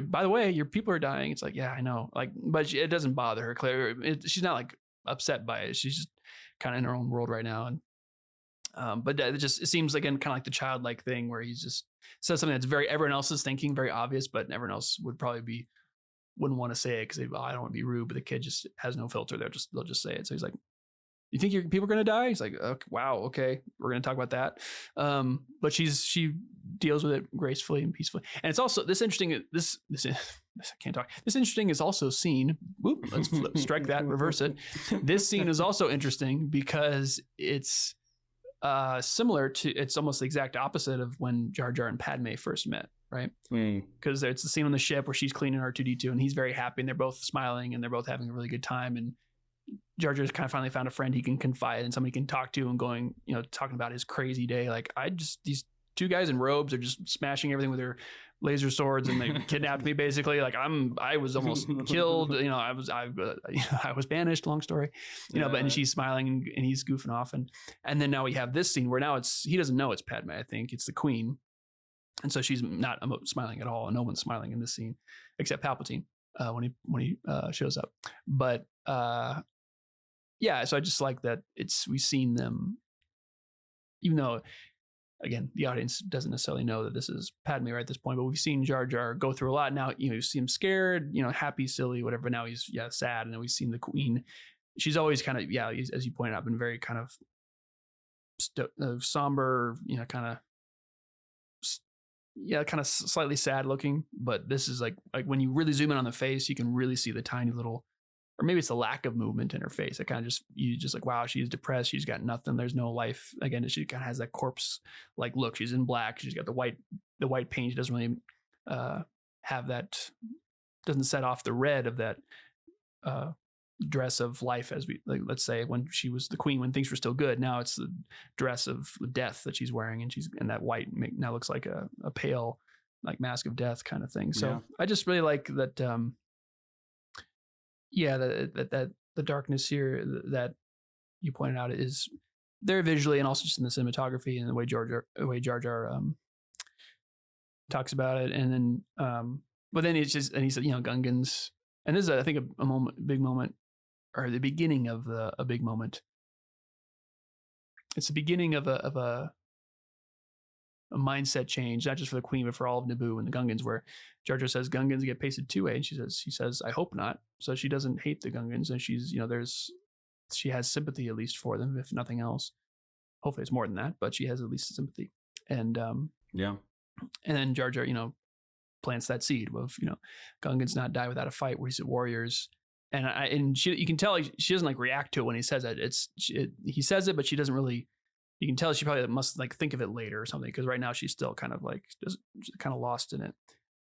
A: by the way, your people are dying. It's like, yeah, I know. Like, but it doesn't bother her. Clearly, she's not like upset by it. She's just kind of in her own world right now. And but it seems, again, kind of like the childlike thing where he's just says something that's everyone else is thinking, very obvious, but everyone else wouldn't want to say it because I don't want to be rude, but the kid just has no filter. They'll just say it. So he's like, "You think your people are going to die?" He's like, "Wow, okay, we're going to talk about that." But she deals with it gracefully and peacefully. And it's also this interesting. This I can't talk. This interesting is also seen. Whoop, let's strike that, reverse it. This scene is also interesting because it's similar to, it's almost the exact opposite of when Jar Jar and Padmé first met, right? Because it's the scene on the ship where she's cleaning R2-D2 and he's very happy and they're both smiling and they're both having a really good time. And Jar Jar's kind of finally found a friend he can confide and somebody can talk to, and going, talking about his crazy day. Like, these two guys in robes are just smashing everything with their laser swords and they kidnapped me basically. Like, I was almost killed. I was banished, long story, but, and she's smiling and he's goofing off. And then now we have this scene where now he doesn't know it's Padmé. I think it's the queen. And so she's not smiling at all. And no one's smiling in this scene except Palpatine when he shows up. But so I just like that we've seen them, even though, again, the audience doesn't necessarily know that this is Padmé right at this point, but we've seen Jar Jar go through a lot. Now, you see him scared, happy, silly, whatever. But now he's sad. And then we've seen the queen. She's always kind of, as you pointed out, been very kind of somber, kind of slightly sad looking. But this is like when you really zoom in on the face, you can really see the tiny little, or maybe it's the lack of movement in her face. It kind of you like, wow, she's depressed. She's got nothing. There's no life. Again, she kind of has that corpse like look. She's in black. She's got the white paint. She doesn't really have that, doesn't set off the red of that dress of life, as we like, let's say when she was the queen, when things were still good. Now it's the dress of death that she's wearing, and that white now looks like a pale like mask of death kind of thing. So I just really like that. That the darkness here that you pointed out is there visually, and also just in the cinematography and the way Jar Jar talks about it. And then but then it's just, and he said, Gungans, and this is I think a big moment, or the beginning of a big moment. It's the beginning of a mindset change, not just for the queen, but for all of Naboo and the Gungans, where Jar Jar says Gungans get pasted 2-way, and she says, I hope not. So she doesn't hate the Gungans, and she has sympathy at least for them, if nothing else. Hopefully it's more than that, but she has at least sympathy. And and then Jar Jar, plants that seed of Gungans not die without a fight, where he's at warriors. And you can tell she doesn't like react to it when he says it. He says it, but she doesn't really. You can tell she probably must like think of it later or something, because right now she's still kind of like just kind of lost in it.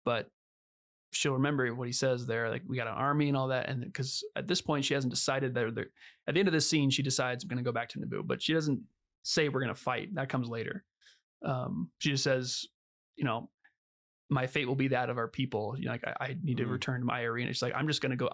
A: But she'll remember what he says there, like we got an army and all that. And because at this point she hasn't decided that at the end of this scene she decides I'm going to go back to Naboo, but she doesn't say we're going to fight. That comes later. She just says, my fate will be that of our people. Like I need to return to my arena. She's like, I'm just going to go.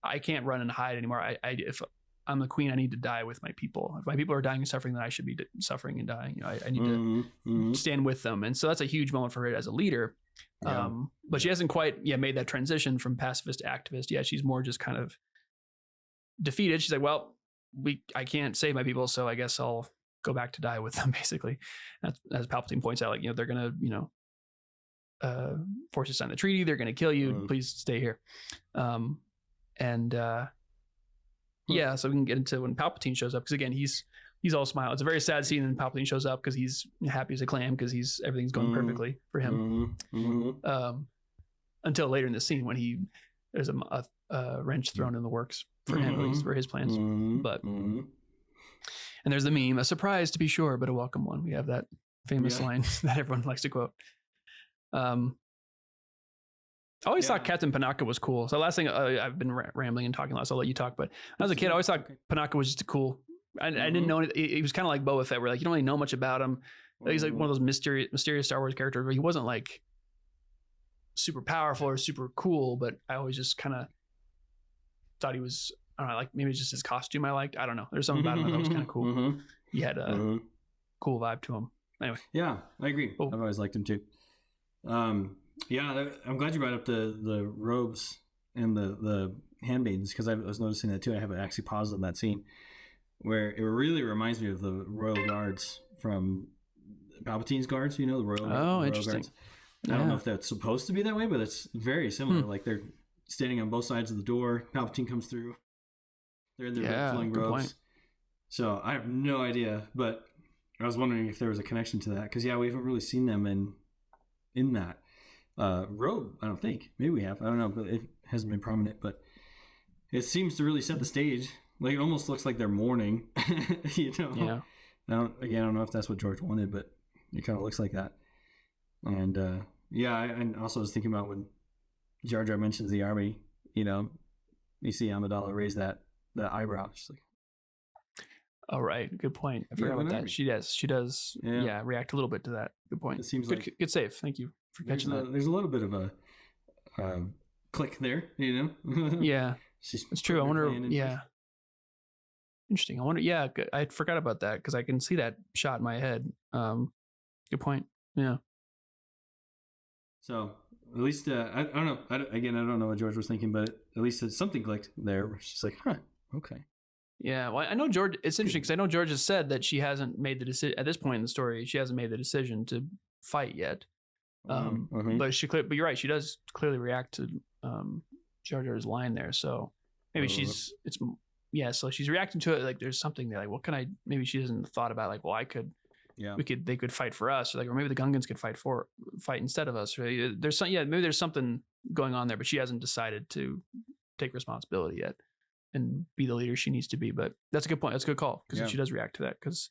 A: I can't run and hide anymore. If I'm the queen, I need to die with my people. If my people are dying and suffering, then I should be suffering and dying. I need to stand with them. And so that's a huge moment for her as a leader. But she hasn't quite made that transition from pacifist to activist. Yeah, she's more just kind of defeated. She's like, well, I can't save my people, so I guess I'll go back to die with them, basically. That's, as Palpatine points out, like, they're going to, force you to sign the treaty. They're going to kill you. Please stay here. So we can get into when Palpatine shows up, because again, he's all smile. It's a very sad scene, and Palpatine shows up because he's happy as a clam, because everything's going perfectly for him. Until later in the scene when there's a wrench thrown in the works for him, at least for his plans. But and there's the meme, a surprise to be sure, but a welcome one. We have that famous line that everyone likes to quote. I always thought Captain Panaka was cool. So last thing, I've been rambling and talking a lot, so I'll let you talk. But when I was a kid, I always thought Panaka was just cool. I didn't know he was kind of like Boba Fett, where like you don't really know much about him. He's like one of those mysterious Star Wars characters, but he wasn't like super powerful or super cool. But I always just kind of thought he was, I don't know, like maybe it's just his costume I liked. I don't know. There's something about him that was kind of cool. He had a cool vibe to him. Anyway.
B: Yeah, I agree. I've always liked him too. I'm glad you brought up the robes and the handmaidens, because I was noticing that too. I have actually paused on that scene where it really reminds me of the royal guards from Palpatine's guards. The royal
A: interesting.
B: Guards. I don't know if that's supposed to be that way, but it's very similar. Like they're standing on both sides of the door. Palpatine comes through. They're in their flowing robes. Point. So I have no idea, but I was wondering if there was a connection to that, because we haven't really seen them in that robe. I don't think. Maybe we have. I don't know, but it hasn't been prominent. But it seems to really set the stage. Like it almost looks like they're mourning. Yeah. I don't know if that's what George wanted, but it kind of looks like that. And I also was thinking about when Jar Jar mentions the army. You see Amidala raise the eyebrow. She's like,
A: "Oh right, good point. I forgot about that. She does. React a little bit to that. Good point. It seems good save. Thank you for catching that.
B: There's a little bit of a click there.
A: Yeah, it's true. I wonder. Yeah. Interesting. I wonder. Yeah, I forgot about that, because I can see that shot in my head. Good point. Yeah.
B: So at least I don't know. I don't know what George was thinking, but at least something clicked there. Where she's like, "Huh, okay."
A: Yeah. Well, I know George. It's interesting because I know George has said that she hasn't made the decision at this point in the story. She hasn't made the decision to fight yet. But but you're right. She does clearly react to Jar Jar's line there. So maybe so she's reacting to it like there's something there. Like, what can I? Maybe she hasn't thought about like, well, they could fight for us, or maybe the Gungans could fight instead of us. Right? Maybe there's something going on there, but she hasn't decided to take responsibility yet and be the leader she needs to be. But that's a good point. That's a good call, because she does react to that, because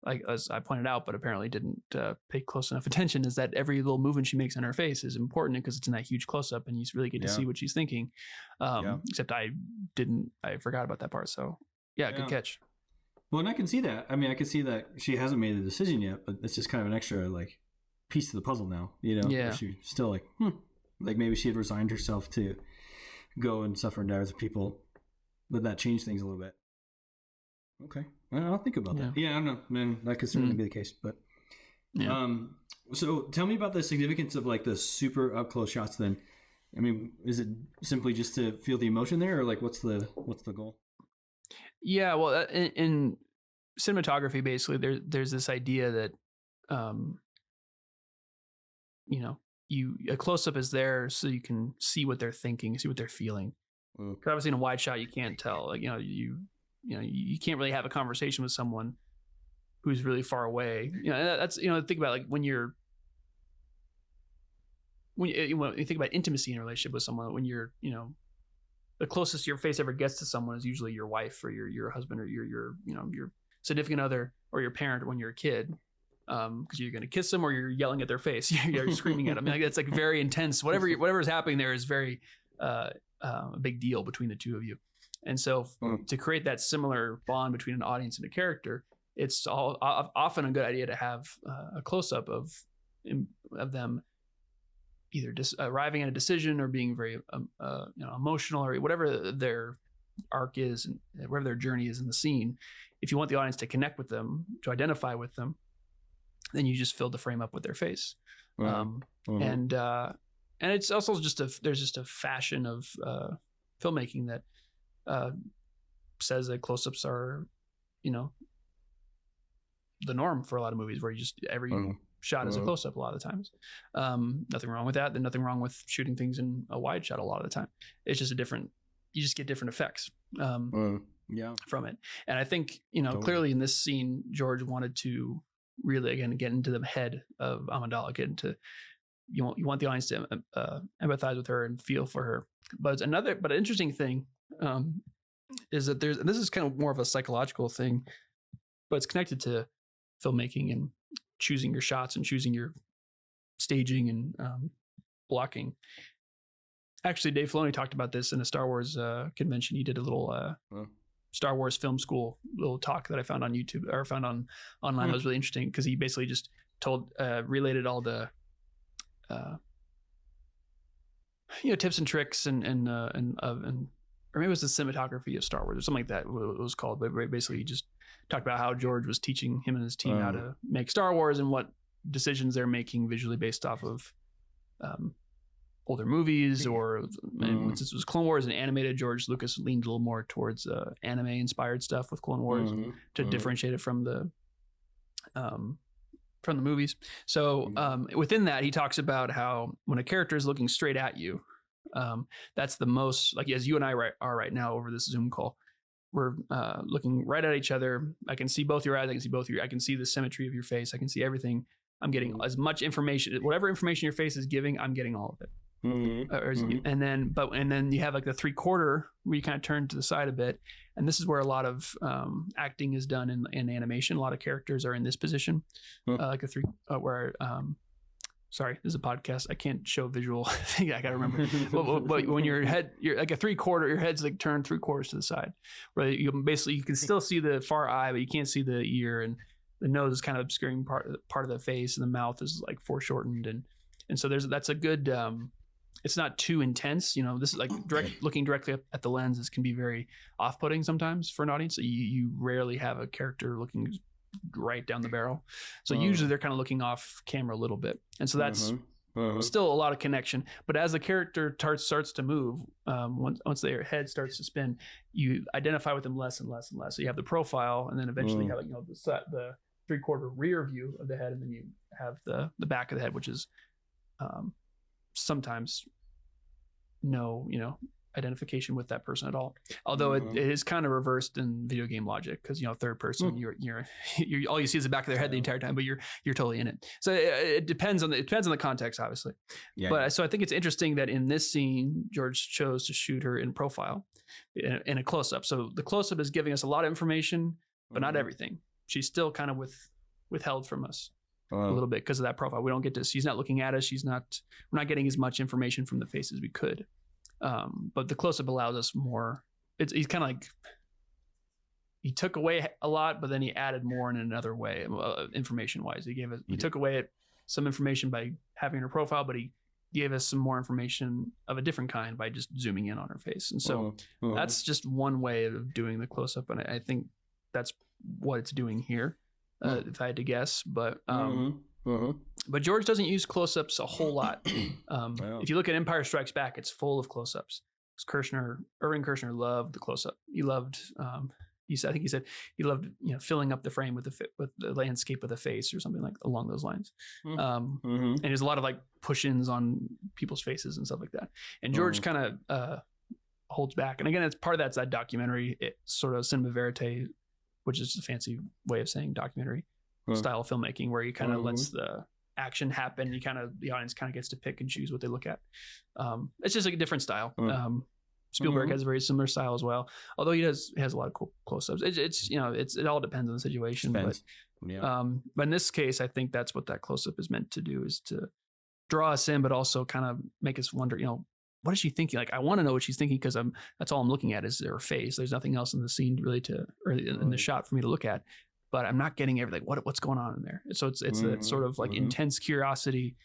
A: like as I pointed out, but apparently didn't pay close enough attention, is that every little movement she makes on her face is important because it's in that huge close up and you really get to see what she's thinking. Except I forgot about that part. So good catch.
B: Well, and I can see that. I mean, I can see that she hasn't made a decision yet, but it's just kind of an extra like piece to the puzzle now, you know?
A: Yeah.
B: She's still like, like maybe she had resigned herself to go and suffer and die with people, but that changed things a little bit. Okay. Well, I'll think about that. Yeah, I don't know, man. That could certainly be the case, but so tell me about the significance of like the super up close shots then. I mean, is it simply just to feel the emotion there, or like what's the goal?
A: Yeah, well, in cinematography, basically, there's this idea that, you know, a close up is there so you can see what they're thinking, see what they're feeling. Because obviously, in a wide shot, you can't tell. Like, you can't really have a conversation with someone who's really far away. You know, that's, think about like when you think about intimacy in a relationship with someone, when you're, the closest your face ever gets to someone is usually your wife or your husband or your significant other or your parent when you're a kid. Because you're going to kiss them or you're yelling at their face, you're screaming at them. Like, it's like very intense. Whatever is happening there is very a big deal between the two of you. And so to create that similar bond between an audience and a character, it's often a good idea to have a close up of them either arriving at a decision or being very emotional or whatever their arc is and whatever their journey is in the scene. If you want the audience to connect with them, to identify with them, then you just fill the frame up with their face. And it's also there's just a fashion of filmmaking that says that close-ups are, the norm for a lot of movies, where you just every shot is a close-up a lot of the times. Nothing wrong with that. Then nothing wrong with shooting things in a wide shot a lot of the time. It's just you just get different effects from it. And I think, clearly in this scene, George wanted to really, again, get into the head of Amidala, you want the audience to empathize with her and feel for her. But an interesting thing is that this is kind of more of a psychological thing, but it's connected to filmmaking and choosing your shots and choosing your staging and blocking. Actually, Dave Filoni talked about this in a Star Wars convention. He did a little Star Wars film school little talk that I found on YouTube or found online. It was really interesting because he basically just related all the tips and tricks and or maybe it was the cinematography of Star Wars or something like that. It was called, but basically he just talked about how George was teaching him and his team how to make Star Wars and what decisions they're making visually based off of older movies, or since it was Clone Wars and animated, George Lucas leaned a little more towards anime inspired stuff with Clone Wars to differentiate it from the movies. So within that, he talks about how when a character is looking straight at you, that's the most, like as you and I are right now over this Zoom call, we're looking right at each other. I can see both your eyes. I can see the symmetry of your face. I can see everything. I'm getting as much information, whatever information your face is giving, I'm getting all of it. And then you have like the 3/4 where you kind of turn to the side a bit, and this is where a lot of acting is done in animation. A lot of characters are in this position, like a sorry, this is a podcast. I can't show visual thing. I gotta remember. but when you're like a 3/4, your head's like turned 3/4 to the side, where you can still see the far eye, but you can't see the ear, and the nose is kind of obscuring part of the face, and the mouth is like foreshortened, and so that's a good. It's not too intense, this is like looking directly at the lenses can be very off-putting sometimes for an audience. So you rarely have a character looking right down the barrel. So usually they're kind of looking off camera a little bit. And so that's still a lot of connection. But as the character starts to move, once their head starts to spin, you identify with them less and less and less. So you have the profile, and then eventually you have the 3/4 rear view of the head, and then you have the back of the head, which is sometimes no identification with that person at all, although it is kind of reversed in video game logic, because third person you're all you see is the back of their head the entire time, but you're totally in it. So it depends on the context, obviously. So I think it's interesting that in this scene George chose to shoot her in profile in a close-up. So the close-up is giving us a lot of information, but not everything. She's still kind of with withheld from us a
B: Wow.
A: little bit because of that profile. We don't get to. She's not looking at us. We're not getting as much information from the face as we could. But the close up allows us more. He's kind of like he took away a lot, but then he added more in another way, information wise. He took away some information by having her profile, but he gave us some more information of a different kind by just zooming in on her face. And so that's just one way of doing the close up, and I think that's what it's doing here, if I had to guess. But but George doesn't use close ups a whole lot. If you look at Empire Strikes Back, it's full of close ups. Irving Kershner loved the close up. He loved. He said he loved filling up the frame with the landscape of the face or something like along those lines. And there's a lot of like push-ins on people's faces and stuff like that. And George kind of holds back. And again, it's part of that's that documentary, sort of cinema verite, which is a fancy way of saying documentary style of filmmaking, where he kind of lets the action happen. The audience kind of gets to pick and choose what they look at. It's just like a different style. Spielberg has a very similar style as well, although he has a lot of cool close-ups. It all depends on the situation. But in this case, I think that's what that close-up is meant to do, is to draw us in, but also kind of make us wonder, what is she thinking? Like, I want to know what she's thinking, because that's all I'm looking at is her face. There's nothing else in the scene really in the shot for me to look at, but I'm not getting everything. What's going on in there? So it's a sort of like intense curiosity,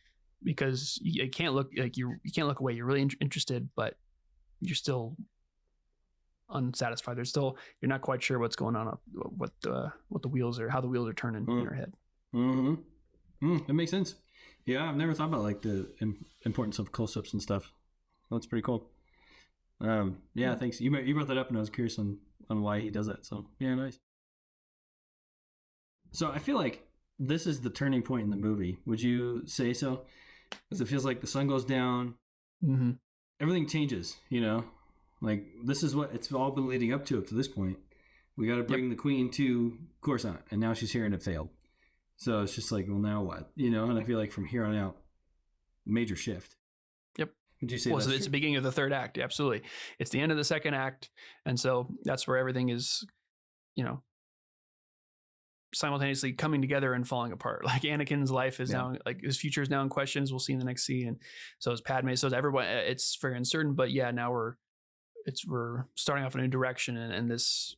A: because you can't look away. You're really interested, but you're still unsatisfied. You're not quite sure what's going on, what the wheels are, how the wheels are turning in her head.
B: That makes sense. Yeah, I've never thought about like the importance of close-ups and stuff. That's pretty cool. Thanks. You brought that up, and I was curious on why he does that. So yeah, nice. So I feel like this is the turning point in the movie. Would you say so? Because it feels like the sun goes down. Everything changes, like this is what it's all been leading up to this point. We got to bring the queen to Coruscant, and now she's here and it failed. So it's just like, well, now what? And I feel like from here on out, major shift.
A: Yep.
B: Would you say
A: so it's the beginning of the third act? Absolutely. It's the end of the second act. And so that's where everything is, simultaneously coming together and falling apart. Like Anakin's life is now, like his future is now in question, as we'll see in the next scene. And so is Padmé. So is everyone. It's very uncertain, but now we're starting off in a new direction. And this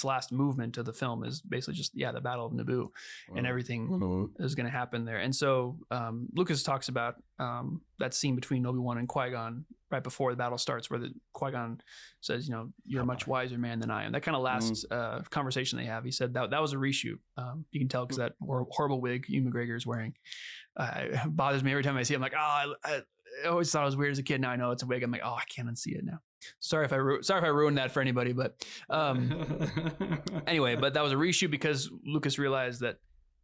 A: last movement of the film is basically just, the Battle of Naboo, and everything is going to happen there. And so Lucas talks about that scene between Obi-Wan and Qui-Gon right before the battle starts, where Qui-Gon says, you're a much wiser man than I am. That kind of last conversation they have. He said that was a reshoot. You can tell because that horrible wig Ewan McGregor is wearing bothers me every time I see it. I'm like, I always thought it was weird as a kid. Now I know it's a wig. I'm like, I can't unsee it now. Sorry if I ruined that for anybody, but anyway, but that was a reshoot because Lucas realized that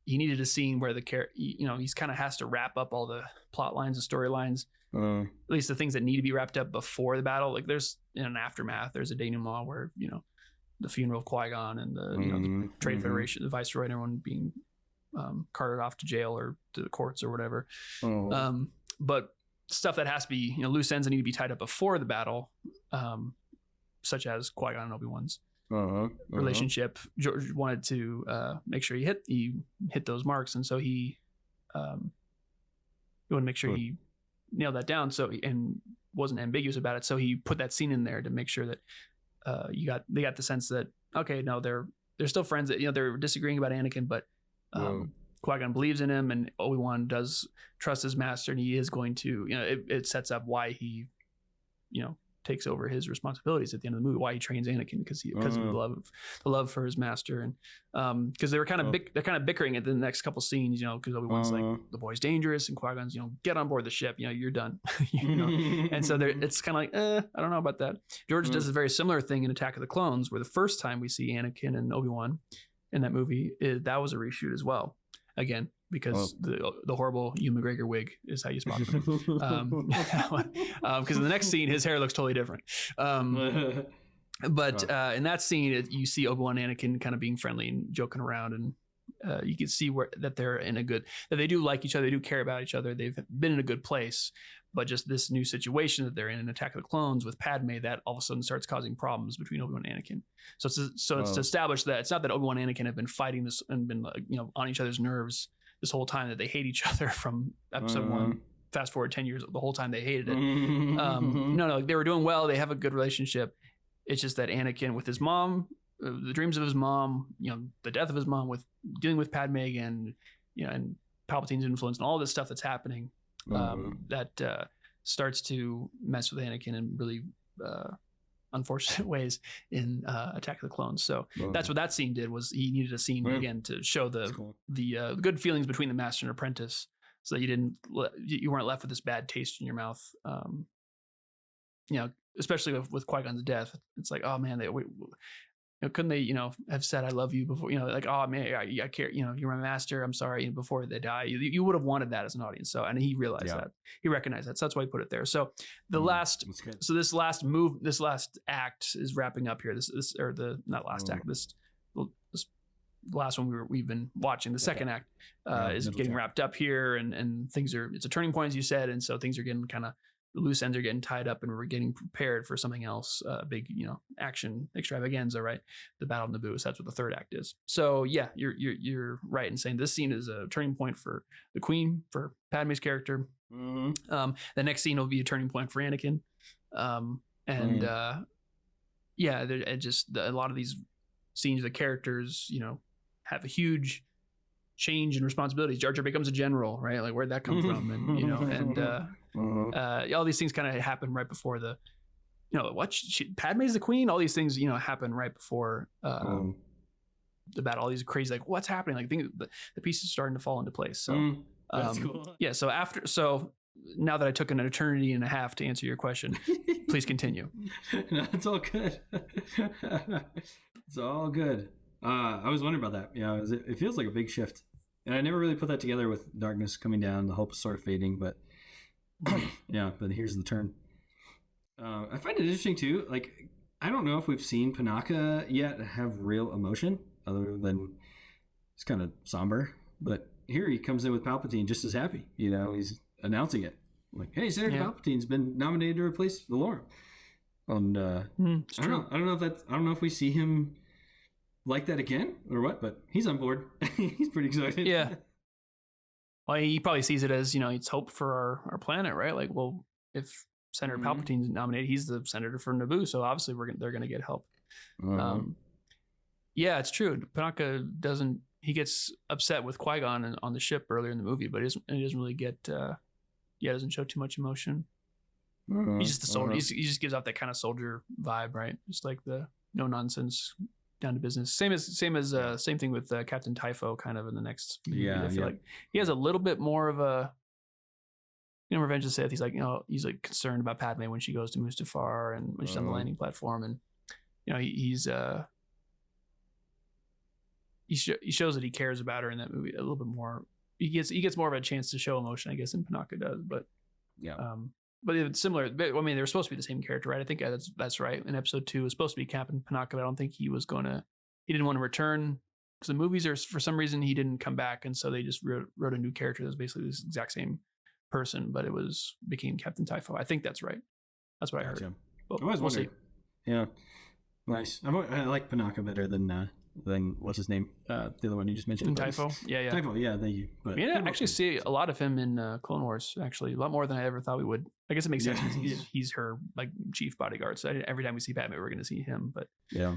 A: he needed a scene where he's kind of has to wrap up all the plot lines and storylines, at least the things that need to be wrapped up before the battle. Like there's in an aftermath, there's a denouement where the funeral of Qui-Gon and the Trade Federation, the Viceroy, and everyone being carted off to jail or to the courts or whatever. But stuff that has to be, loose ends that need to be tied up before the battle, such as Qui-Gon and Obi-Wan's relationship. George wanted to make sure he hit those marks, and so he wanted to make sure he nailed that down. So and wasn't ambiguous about it. So he put that scene in there to make sure that they got the sense that they're still friends. That they're disagreeing about Anakin, but Qui-Gon believes in him, and Obi-Wan does trust his master, and he is going to, it sets up why he, takes over his responsibilities at the end of the movie, why he trains Anakin, because of the love for his master. And because they were kind of they're kind of bickering at the next couple scenes, because Obi-Wan's like, the boy's dangerous, and Qui-Gon's, get on board the ship, you're done. And so it's kind of like, I don't know about that. George does a very similar thing in Attack of the Clones, where the first time we see Anakin and Obi-Wan in that movie, that was a reshoot as well. Again, because the horrible Ewan McGregor wig is how you spot him. Because in the next scene, his hair looks totally different. But in that scene, you see Obi-Wan and Anakin kind of being friendly and joking around, and you can see that they're that they do like each other, they do care about each other, they've been in a good place. but just this new situation that they're in Attack of the Clones with Padme, that all of a sudden starts causing problems between Obi-Wan and Anakin. So it's to establish that it's not that Obi-Wan and Anakin have been fighting this and been on each other's nerves this whole time, that they hate each other from episode 1. Fast forward 10 years, the whole time they hated it. No, they were doing well. They have a good relationship. It's just that Anakin, with his mom, the dreams of his mom, the death of his mom, with dealing with Padme again, and Palpatine's influence and all this stuff that's happening, that starts to mess with Anakin in really unfortunate ways in Attack of the Clones. So that's what that scene did, was he needed a scene again to show the good feelings between the master and apprentice, so that you weren't left with this bad taste in your mouth. Especially with Qui-Gon's death, it's like, oh man, couldn't they, have said "I love you" before? Like, oh man, I care. You're my master. I'm sorry. Before they die, you would have wanted that as an audience. So, and he realized that. He recognized that. So that's why he put it there. So this last act is wrapping up here. This last one we've been watching. The second act is getting wrapped up here, and it's a turning point, as you said, and so things are getting kind of, the loose ends are getting tied up, and we're getting prepared for something else, big, action extravaganza, right? The Battle of Naboo. So that's what the third act is. So yeah, you're right in saying this scene is a turning point for the Queen, for Padme's character. The next scene will be a turning point for Anakin, a lot of these scenes, the characters, have a huge change in responsibilities. Jar Jar becomes a general, right? Like, where'd that come from? And all these things kind of happen right before Padme's the Queen. All these things, happen right before the battle. All these crazy, like, what's happening? Like, the pieces are starting to fall into place. So
B: that's cool.
A: Yeah. So now that I took an eternity and a half to answer your question, please continue.
B: No, it's all good. It's all good. I was wondering about that. It feels like a big shift, and I never really put that together with darkness coming down, the hope sort of fading, but but here's the turn. I find it interesting too. Like, I don't know if we've seen Panaka yet have real emotion other than it's kind of somber, but here he comes in with Palpatine just as happy. He's announcing it like, "Hey, Senator Palpatine's been nominated to replace Valorum." And I don't know if we see him like that again or what, but he's on board. He's pretty excited.
A: Yeah. Well, he probably sees it as, it's hope for our planet, right? Like, well, if Senator Palpatine's nominated, he's the senator for Naboo, so obviously they're going to get help. Yeah, it's true. Panaka he gets upset with Qui-Gon on the ship earlier in the movie, but he doesn't really get, doesn't show too much emotion. He's just a soldier. He just gives off that kind of soldier vibe, right? Just like the no nonsense, down to business. Same thing with Captain Typho, kind of in the next movie. I feel like he has a little bit more of a, Revenge of the Sith. He's like, he's like concerned about Padme when she goes to Mustafar and when she's on the landing platform, and he shows that he cares about her in that movie a little bit more. He gets more of a chance to show emotion, I guess, than Panaka does, but but it's similar. I mean, they're supposed to be the same character, right? I think that's right. In episode 2, it was supposed to be Captain Panaka, but I don't think he didn't want to return, because the movies are, for some reason, he didn't come back, and so they just wrote a new character that's basically this exact same person, but became Captain Typho. I think that's right. That's what I heard. Well,
B: I always wondered. Yeah, nice. I like Panaka better than what's his name? The other one you just mentioned.
A: Typho. Yeah.
B: Typho. Yeah, thank you. But
A: I actually see a lot of him in Clone Wars. Actually, a lot more than I ever thought we would. I guess it makes sense because he's her like chief bodyguard. So every time we see Padmé, we're going to see him. But yeah.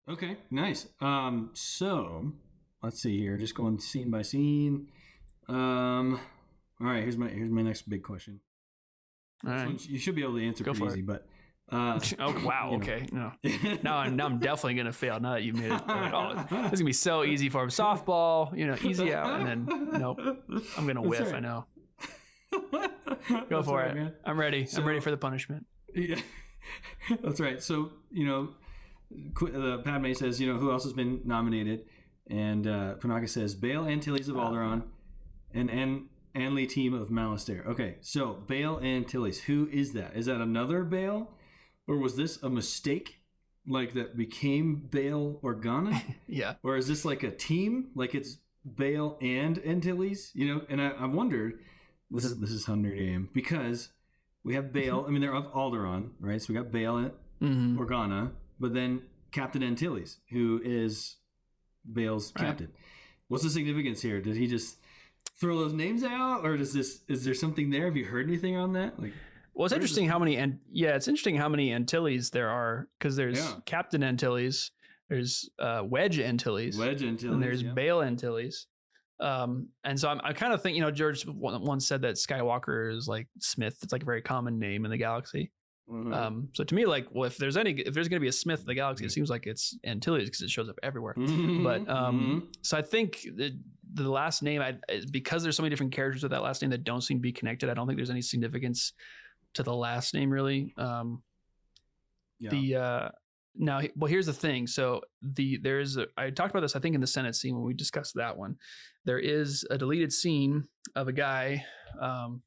B: Okay, nice. So let's see here. Just going scene by scene. All right. Here's my next big question.
A: All right.
B: You should be able to answer pretty easy, but.
A: Oh wow! Okay, no. Now I'm definitely gonna fail. Now that you've made it, like, this is gonna be so easy for him. Softball, easy out, and then nope. I'm gonna whiff. Right. I know. Go for it. Man. I'm ready. I'm ready for the punishment.
B: Yeah, that's right. So Padme says, who else has been nominated, and Panaka says Bail Antilles of Alderaan, and Anli team of Malastare. Okay, so Bail Antilles. Who is that? Is that another Bail? Or was this a mistake, like that became Bail Organa?
A: Yeah.
B: Or is this like a team, like it's Bail and Antilles? And I wondered, this is how nerdy I am, because we have Bail. I mean, they're of Alderaan, right? So we got Bail and Organa, but then Captain Antilles, who is Bail's captain. What's the significance here? Did he just throw those names out, or is there something there? Have you heard anything on that? Like,
A: well, it's interesting how many Antilles there are, because there's Captain Antilles, there's Wedge Antilles, and there's Bail Antilles. And so I kind of think, George once said that Skywalker is like Smith. It's like a very common name in the galaxy. So to me, like, well, if there's going to be a Smith in the galaxy, it seems like it's Antilles because it shows up everywhere. But so I think the last name, because there's so many different characters with that last name that don't seem to be connected, I don't think there's any significance to the last name really. Now, well, here's the thing. So I talked about this, I think, in the Senate scene when we discussed that one. There is a deleted scene of a guy. It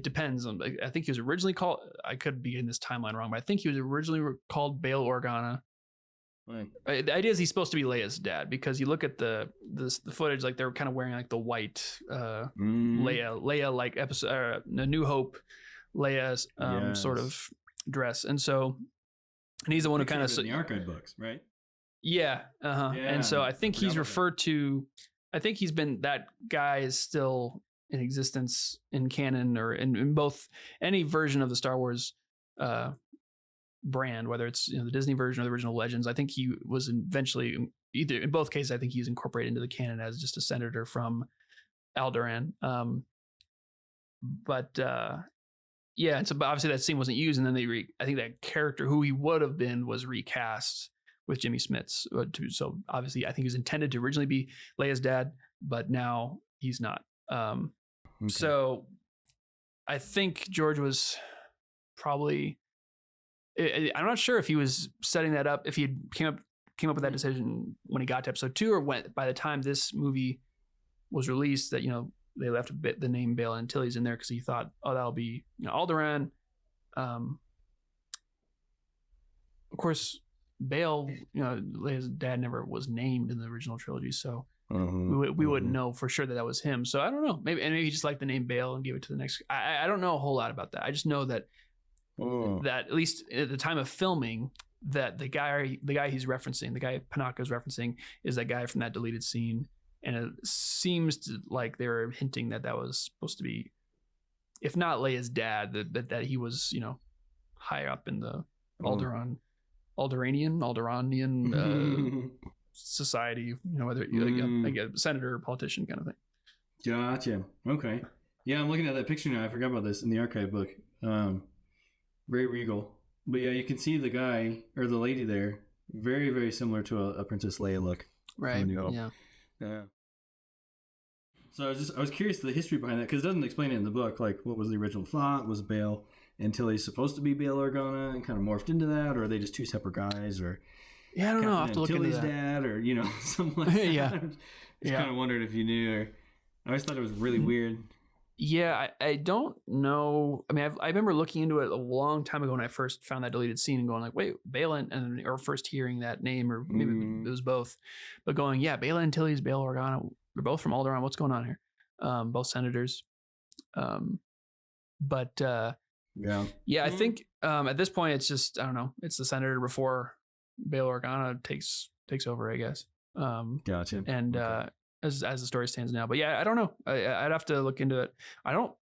A: depends on, I think he was originally called, I could be in this timeline wrong, but I think he was originally called Bail Organa. Right. The idea is he's supposed to be Leia's dad, because you look at the footage, like they're kind of wearing like the white Leia like episode, A New Hope Leia's sort of dress, and he's the one who kind of
B: in the archive books, right?
A: Yeah. And so I think he's referred to. I think he's been, that guy is still in existence in canon or in both any version of the Star Wars brand, whether it's the Disney version or the original Legends. I think he was eventually, either in both cases, I think he's incorporated into the canon as just a senator from Alderaan. Yeah, and so obviously that scene wasn't used, and then I think that character who he would have been was recast with Jimmy Smits. So obviously, I think he was intended to originally be Leia's dad, but now he's not. So I think George was probably. I'm not sure if he was setting that up, if he came up with that decision when he got to episode 2, or by the time this movie was released, that they left the name Bail Antilles in there because he thought, oh, that'll be Alderaan. Of course, Bail, Leia's dad never was named in the original trilogy, so we wouldn't know for sure that was him. So I don't know. Maybe he just liked the name Bail and gave it to the next. I don't know a whole lot about that. I just know that at least at the time of filming, that the guy he's referencing, the guy Panaka's referencing, is that guy from that deleted scene. And it seems like they were hinting that was supposed to be, if not Leia's dad, that he was, high up in the Alderaanian society, whether like a senator or politician kind of thing.
B: Gotcha. Okay. Yeah, I'm looking at that picture now. I forgot about this in the archive book. Very regal. But yeah, you can see the guy or the lady there, very, very similar to a Princess Leia look.
A: Right. Yeah.
B: Yeah. So I was curious to the history behind that, because it doesn't explain it in the book. Like, what was the original thought? Was Bail Antilles supposed to be Bail Organa and kind of morphed into that, or are they just two separate guys? Or
A: I don't know. I have to look into that.
B: Dad, or something like that. Yeah. Just kind of wondered if you knew. Or I always thought it was really weird.
A: Yeah, I don't know. I mean, I remember looking into it a long time ago when I first found that deleted scene and going like, wait, Bail or first hearing that name, or maybe it was both, but going, yeah, Bail Antilles, Bail Organa, they're both from Alderaan. What's going on here? Both senators. I think at this point it's just, I don't know, it's the senator before Bail Organa takes over, I guess.
B: Gotcha.
A: And as the story stands now, but yeah, I don't know. I'd have to look into it.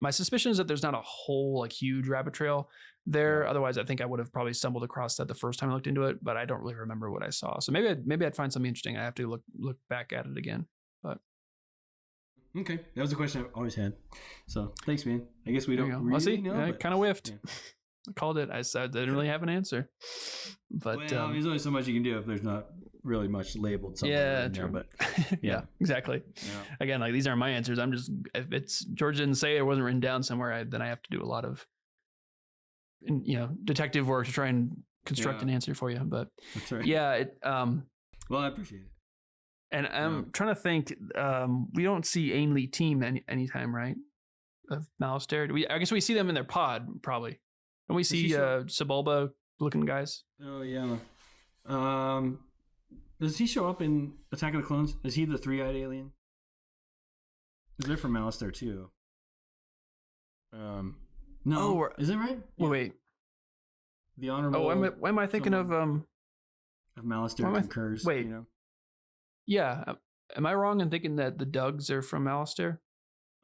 A: My suspicion is that there's not a whole huge rabbit trail there. Otherwise, I think I would have probably stumbled across that the first time I looked into it, but I don't really remember what I saw. So maybe I'd find something interesting. I have to look back at it again. But
B: okay, that was a question I've always had. So thanks, man. I guess we don't really know.
A: I kind of whiffed. Yeah. I called it. I said I didn't really have an answer. But
B: there's only so much you can do if there's not really much labeled somewhere. Yeah, true. There, but
A: yeah, exactly. Yeah. Again, these aren't my answers. I'm just, if it's George didn't say it, wasn't written down somewhere, then I have to do a lot of detective work to try and construct an answer for you. But
B: that's right.
A: Yeah,
B: well, I appreciate it.
A: And I'm trying to think. We don't see Ainley team anytime, right? Of Malastare. I guess we see them in their pod, probably. And we see Sebulba looking guys.
B: Oh yeah. Does he show up in Attack of the Clones? Is he the 3-eyed alien? they're from Alistair too. No, is it right?
A: Wait.
B: The honorable.
A: Why am I thinking of
B: Alistair concurs.
A: Wait.
B: You know?
A: Yeah. Am I wrong in thinking that the Dougs are from Alistair?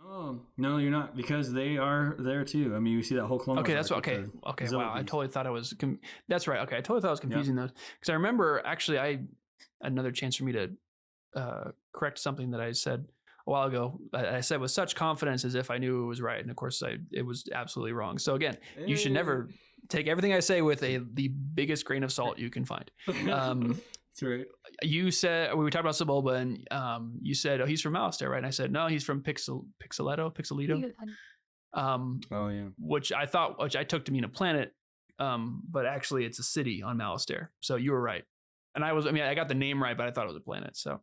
B: Oh no, you're not, because they are there too. I mean, you see that whole Clone Wars.
A: Okay, that's okay. Wow, I totally thought I was. That's right. Okay, I totally thought I was confusing those, because I remember actually I another chance for me to correct something that I said a while ago. I said with such confidence as if I knew it was right, and of course it was absolutely wrong. So again, you should never take everything I say with the biggest grain of salt you can find.
B: That's right.
A: You said we were talking about Sebulba, and you said, "Oh, he's from Alistair, right?" And I said, "No, he's from Pixelito."
B: Oh yeah.
A: Which I took to mean a planet, but actually it's a city on Alistair. So you were right, and I got the name right, but I thought it was a planet. So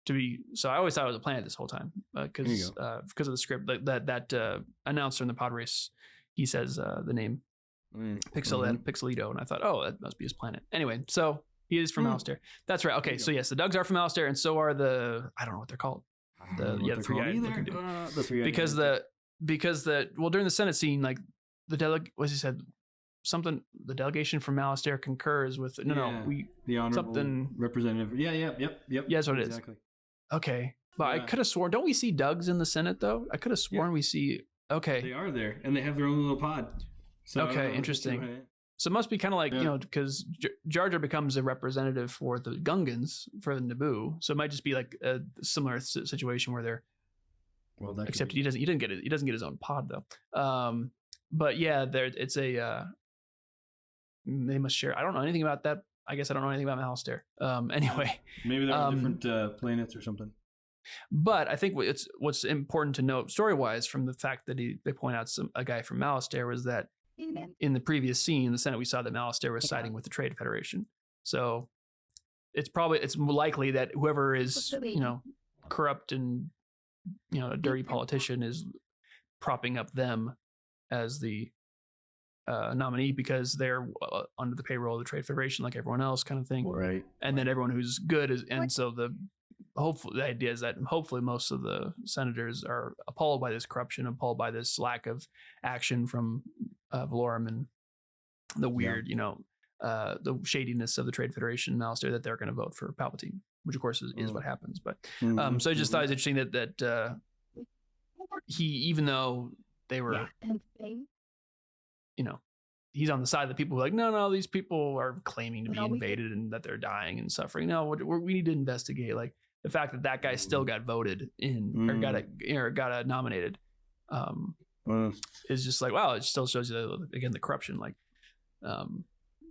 A: I always thought it was a planet this whole time because of the script that announcer in the pod race, he says the name Pixelito, and I thought, oh, that must be his planet. Anyway, so. He is from Alistair. That's right. Okay, so yes, the Dougs are from Alistair, and so are the I don't know what they're called. The three guys looking dude.
B: The three
A: because during the Senate scene, like what he said something. The delegation from Alistair concurs with the
B: honorable
A: something
B: representative. Yep.
A: Yeah, that's what it is. Okay, but I could have sworn. Don't we see Dougs in the Senate though? I could have sworn we see. Okay,
B: they are there, and they have their own little pod. So,
A: okay, interesting. So it must be kind of like, because Jar Jar becomes a representative for the Gungans for the Naboo. So it might just be like a similar situation where they're, except he doesn't get his own pod though. But yeah, it's they must share. I don't know anything about that. I guess I don't know anything about Alistair. Anyway,
B: maybe they're on different planets or something.
A: But I think what's important to note story wise from the fact that they point out a guy from Alistair was that. In the previous scene in the Senate, we saw that Alistair was siding with the Trade Federation. So it's likely that whoever is, corrupt and, a dirty politician is propping up them as the nominee because they're under the payroll of the Trade Federation, like everyone else, kind of thing.
B: Right.
A: And then everyone who's good is, and so the idea is that hopefully most of the senators are appalled by this corruption, appalled by this lack of action from Valorum and the weird, the shadiness of the Trade Federation and Alistair, that they're going to vote for Palpatine, which of course is what happens. But so I just thought it was interesting that he, even though they were, he's on the side of the people who are like, no, these people are claiming to be invaded and that they're dying and suffering. No, we need to investigate. Like the fact that guy still got voted in or got nominated. Is just like, wow, it still shows you again the corruption. Like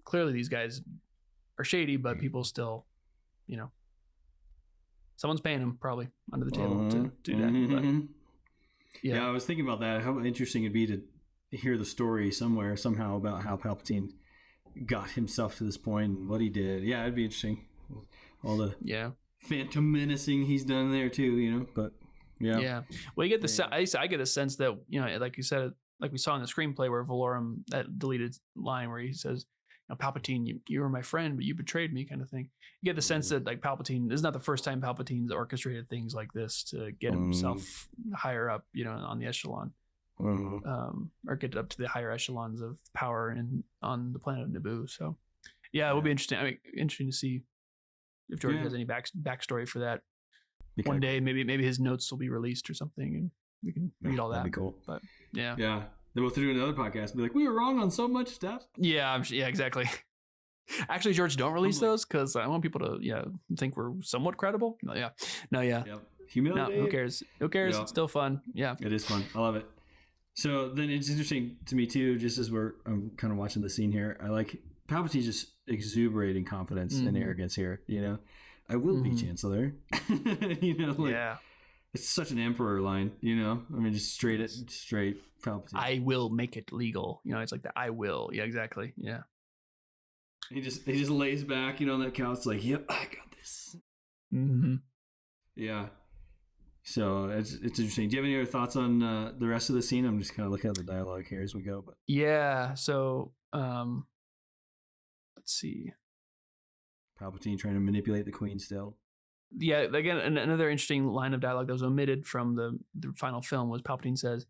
A: clearly these guys are shady, but people still, someone's paying them probably under the table to do that. But,
B: yeah, I was thinking about that. How interesting it'd be to hear the story somehow about how Palpatine got himself to this point and what he did. Yeah, it'd be interesting. All the Phantom menacing he's done there too, but. Yeah.
A: Well, you get I get a sense that, like you said, like we saw in the screenplay where Valorum, that deleted line where he says, Palpatine, you were my friend, but you betrayed me, kind of thing. You get the sense that like Palpatine, this is not the first time Palpatine's orchestrated things like this to get himself higher up, on the echelon, or get up to the higher echelons of power on the planet of Naboo. So, it will be interesting. Interesting to see if George has any backstory for that. One day, maybe his notes will be released or something, and we can read all that.
B: That'd be cool.
A: But yeah.
B: Then we'll do another podcast and be like, we were wrong on so much stuff.
A: Yeah, exactly. Actually, George, don't release those because I want people to think we're somewhat credible. Yep.
B: Humility.
A: No, who cares? Yep. It's still fun. Yeah,
B: it is fun. I love it. So then it's interesting to me too. Just as I'm kind of watching the scene here, I like Palpatine's just exuberating confidence and arrogance here. I will be Chancellor. It's such an emperor line, just straight Palpatine.
A: I will make it legal. It's like the I will. Yeah, exactly. Yeah.
B: He just lays back, on that couch like, yep, I got this.
A: Mm-hmm.
B: Yeah. So it's interesting. Do you have any other thoughts on the rest of the scene? I'm just kind of looking at the dialogue here as we go. But
A: yeah. So let's see.
B: Palpatine trying to manipulate the Queen still.
A: yeah, again, another interesting line of dialogue that was omitted from the final film was Palpatine says,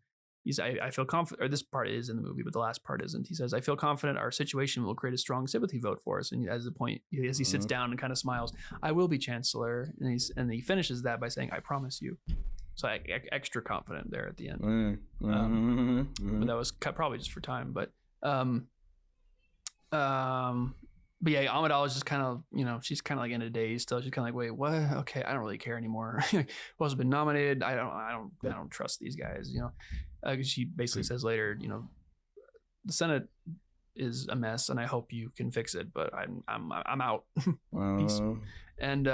A: I feel confident, or this part is in the movie, but the last part isn't. He says, I feel confident our situation will create a strong sympathy vote for us. And as he sits down and kind of smiles, I will be Chancellor. And he finishes that by saying, I promise you. So extra confident there at the end. But that was cut probably just for time. But yeah, Amidala is just kind of, she's kind of like in a daze still. She's kind of like, wait, what? Okay, I don't really care anymore. Who else has been nominated? I don't trust these guys. She basically says later, the Senate is a mess, and I hope you can fix it, but I'm out. Peace. And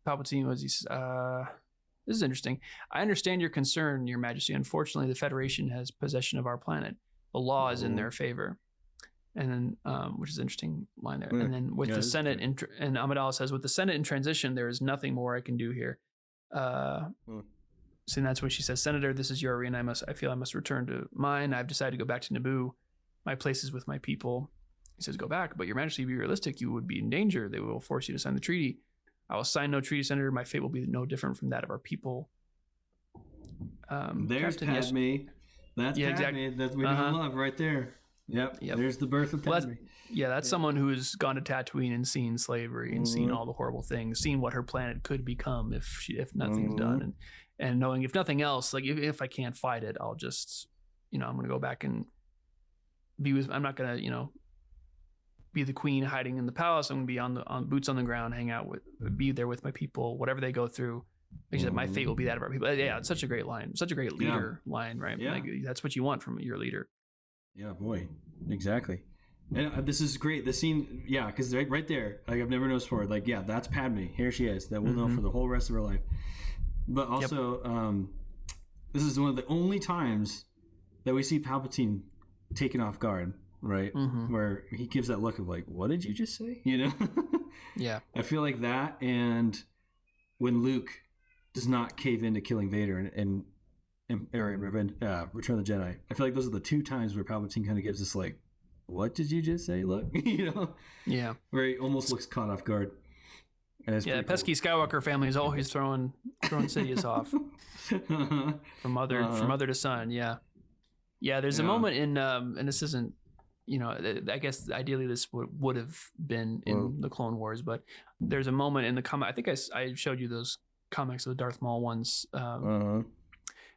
A: Palpatine was this is interesting. I understand your concern, Your Majesty. Unfortunately, the Federation has possession of our planet. The law is in their favor. And then, which is an interesting line there. And then with the Senate, and Amidala says, with the Senate in transition, there is nothing more I can do here. So that's when she says, Senator, this is your arena. I feel I must return to mine. I've decided to go back to Naboo. My place is with my people. He says, go back. But Your Majesty, be realistic. You would be in danger. They will force you to sign the treaty. I will sign no treaty, Senator. My fate will be no different from that of our people.
B: There's Padmé. Yes. That's Padmé. Exactly. That's we love right there. Yep. There's the birth of Padmé.
A: That's someone who's gone to Tatooine and seen slavery and seen all the horrible things, seen what her planet could become if nothing's done, and knowing if nothing else, like if I can't fight it, I'll just, I'm going to go back and be with. I'm not going to, be the queen hiding in the palace. I'm going to be on boots on the ground, hang out be there with my people, whatever they go through. Like my fate will be that of our people. Yeah, it's such a great line, such a great leader line, right? Yeah. Like, that's what you want from your leader.
B: Yeah, boy, exactly. And this is great. The scene, because right there, like I've never noticed before. Like, that's Padmé. Here she is. That we'll know for the whole rest of her life. But also, this is one of the only times that we see Palpatine taken off guard, right? Where he gives that look of like, "What did you just say?"
A: Yeah.
B: I feel like that, and when Luke does not cave into killing Vader and Return of the Jedi. I feel like those are the two times where Palpatine kind of gives this like, what did you just say? Look,
A: Yeah.
B: Where he almost looks caught off guard.
A: Pesky Skywalker family is always throwing Sidious off from mother to son. Yeah. There's a moment in, and this isn't, I guess ideally this would have been in the Clone Wars, but there's a moment in the comic. I think I showed you those comics, the Darth Maul ones.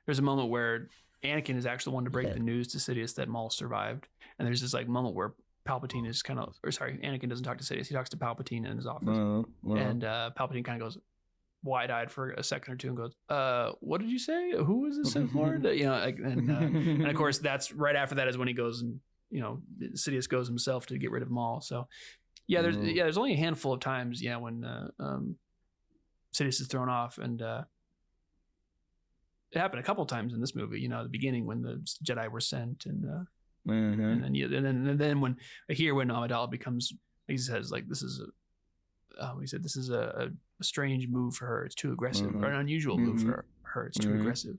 A: There's a moment where Anakin is actually the one to break the news to Sidious that Maul survived. And there's this like moment where Palpatine is Anakin doesn't talk to Sidious. He talks to Palpatine in his office. And Palpatine kind of goes wide-eyed for a second or two and goes, what did you say? Who was the Sith Lord? And of course, that's right after that is when he goes and, Sidious goes himself to get rid of Maul. So there's only a handful of times, when Sidious is thrown off, and it happened a couple times in this movie. At the beginning when the Jedi were sent, and then when Amidala becomes, he says like this is a strange move for her. It's too aggressive, or an unusual move for her. It's too aggressive.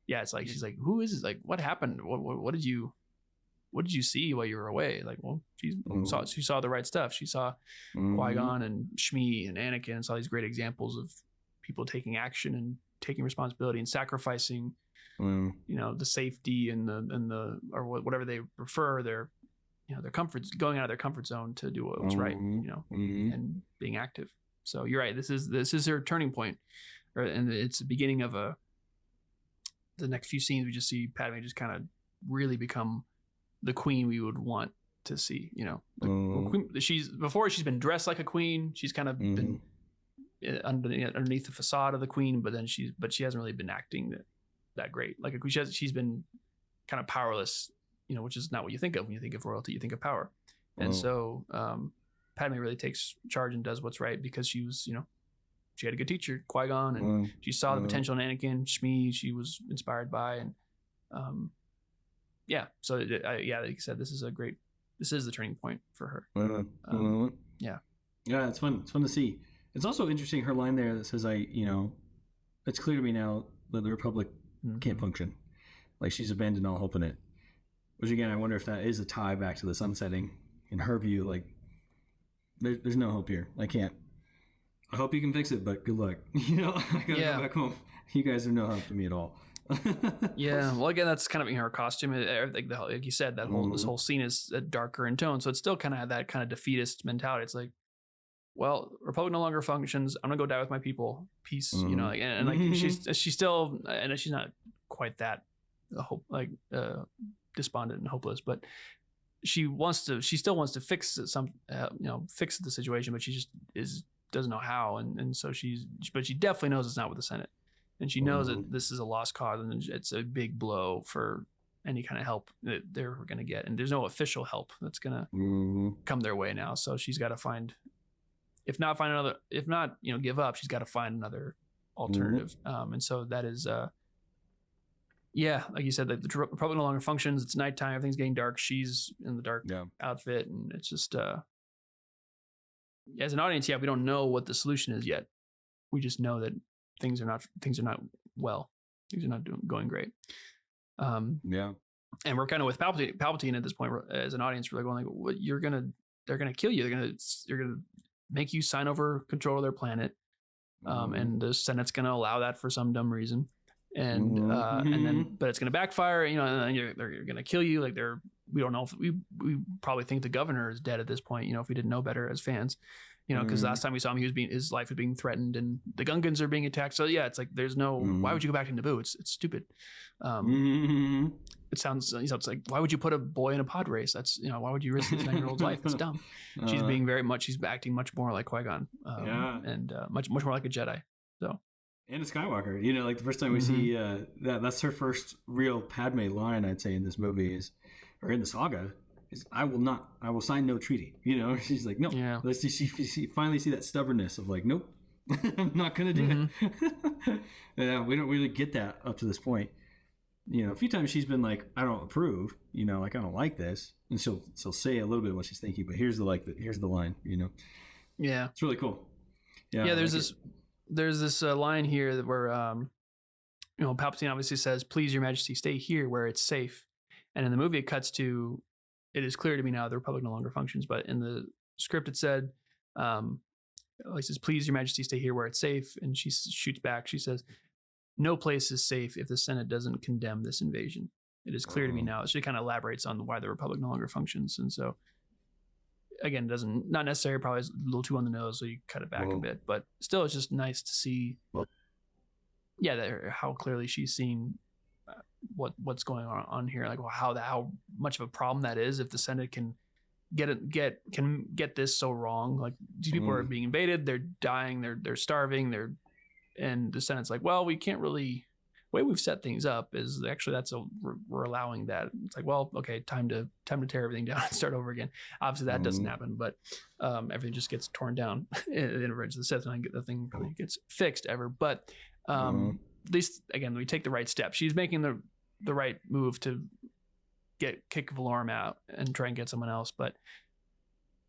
A: Yeah, it's like she's like, who is this? Like, what happened? What did you see while you were away? Like, well, she saw the right stuff. She saw Qui-Gon and Shmi and Anakin, and saw these great examples of people taking action and taking responsibility and sacrificing, the safety and the or whatever they prefer, their comforts, going out of their comfort zone to do what was right, and being active. So you're right. This is her turning point, and it's the beginning of the next few scenes. We just see Padmé just kind of really become the queen we would want to see. She's been dressed like a queen. She's kind of been underneath the facade of the queen, but she hasn't really been acting that great. Like she's been kind of powerless, which is not what you think of when you think of royalty. You think of power, and so Padmé really takes charge and does what's right because she was, she had a good teacher, Qui-Gon, and she saw the potential in Anakin. Shmi, she was inspired by, and So like you said, this is the turning point for her.
B: It's fun. It's fun to see. It's also interesting, her line there that says, it's clear to me now that the Republic can't function. Like, she's abandoned all hope in it. Which, again, I wonder if that is a tie back to the sunsetting. In her view, like, there's no hope here. I can't I hope you can fix it, but good luck. I gotta go back home. You guys are no help to me at all.
A: Yeah, well, again, that's kind of her costume. Like you said, this whole scene is darker in tone, so it's still kind of had that kind of defeatist mentality. It's like, well, Republic no longer functions. I'm gonna go die with my people. Peace, and like she's still, and she's not quite that despondent and hopeless, but she still wants to fix fix the situation, but she just doesn't know how, and so but she definitely knows it's not with the Senate. And she knows that this is a lost cause, and it's a big blow for any kind of help that they're going to get. And there's no official help that's going to come their way now. So she's got to if not give up, she's got to find another alternative. And so that is, like you said, the Republic no longer functions. It's nighttime. Everything's getting dark. She's in the dark outfit. And it's just, as an audience, we don't know what the solution is yet. We just know that things are not well. Things are not going great. And we're kind of with Palpatine at this point as an audience. We're like going, "What? They're gonna kill you. They're gonna make you sign over control of their planet, and the Senate's gonna allow that for some dumb reason, and then but it's gonna backfire. And then they're gonna kill you. Like we don't know if we probably think the governor is dead at this point. If we didn't know better as fans." Because last time we saw him, his life was being threatened, and the Gungans are being attacked. So it's like there's no. Why would you go back to Naboo? It's stupid. It sounds. It's like, why would you put a boy in a pod race? That's why would you risk this 9-year-old's life? It's dumb. She's acting much more like Qui-Gon, and much more like a Jedi. So.
B: And a Skywalker. Like the first time we see that's her first real Padmé line, I'd say, in this movie or in the saga. I will sign no treaty. She's like, no. Yeah. Let's see, finally see that stubbornness of like, nope, I'm not going to do it. We don't really get that up to this point. A few times she's been like, I don't approve, like I don't like this. And she'll say a little bit of what she's thinking, but here's the line,
A: Yeah.
B: It's really cool.
A: Yeah. There's this line here where, Palpatine obviously says, "Please, Your Majesty, stay here where it's safe." And in the movie, it cuts to, "It is clear to me now the Republic no longer functions." But in the script, it said, he says, "Please, Your Majesty, stay here where it's safe." And she shoots back. She says, "No place is safe if the Senate doesn't condemn this invasion. It is clear to me now." She kind of elaborates on why the Republic no longer functions. And so, again, not necessarily, probably a little too on the nose, so you cut it back a bit. But still, it's just nice to see, how clearly she's seen what's going on here, like how much of a problem that is if the Senate can get this so wrong. Like, these people are being invaded, they're dying, they're starving, and the Senate's like, well, we can't really. The way we've set things up is actually we're allowing that. It's like, well, okay, time to tear everything down and start over again. Obviously, that doesn't happen, but everything just gets torn down in Revenge of the Sith, and the thing probably gets fixed ever. But at least, again, we take the right step. She's making the right move to kick Valorum out and try and get someone else, but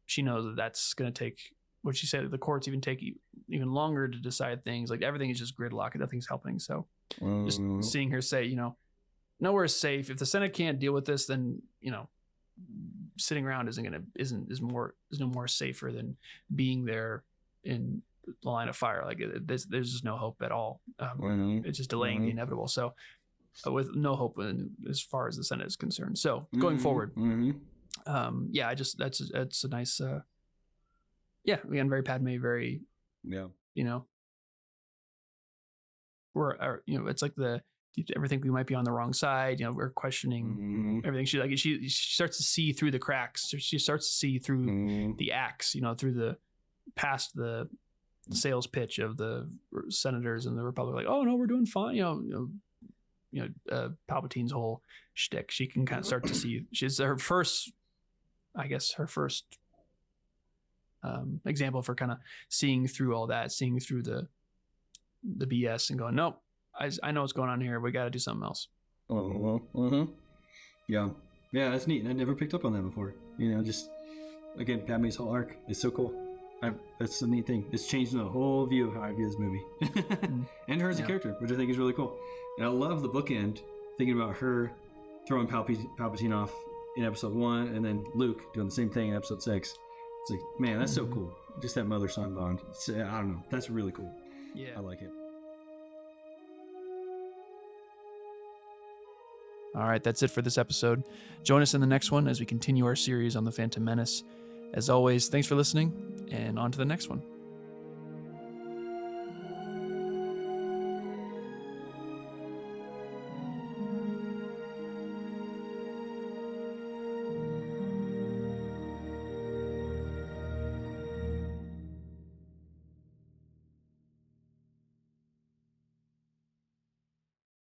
A: she knows that that's going to take. What she said, the courts even take even longer to decide things. Like, everything is just gridlock and nothing's helping. So just seeing her say, nowhere is safe. If the Senate can't deal with this, then, sitting around is no more safer than being there in the line of fire. Like, there's just no hope at all. It's just delaying the inevitable. So with no hope as far as the Senate is concerned. So going forward, that's a nice, again, very Padmé, very, it's like everything we might be on the wrong side. We're questioning everything. She starts to see through the cracks. She starts to see through the acts, through past the sales pitch of the senators and the Republic. Like, oh no, we're doing fine. Palpatine's whole shtick. She can kind of start to see. She's her first example for kind of seeing through all that, seeing through the BS and going, nope, I know what's going on here. We got to do something else.
B: Yeah, that's neat. I never picked up on that before. Just again, Padmé's whole arc is so cool. That's the neat thing. It's changed the whole view of how I view this movie and her as a character, which I think is really cool. And I love the bookend, thinking about her throwing Palpatine off in episode 1, and then Luke doing the same thing in episode 6. It's like, man, that's so cool. Just that mother-son bond. I don't know. That's really cool.
A: Yeah.
B: I like it.
A: All right, that's it for this episode. Join us in the next one as we continue our series on the Phantom Menace. As always, thanks for listening, and on to the next one.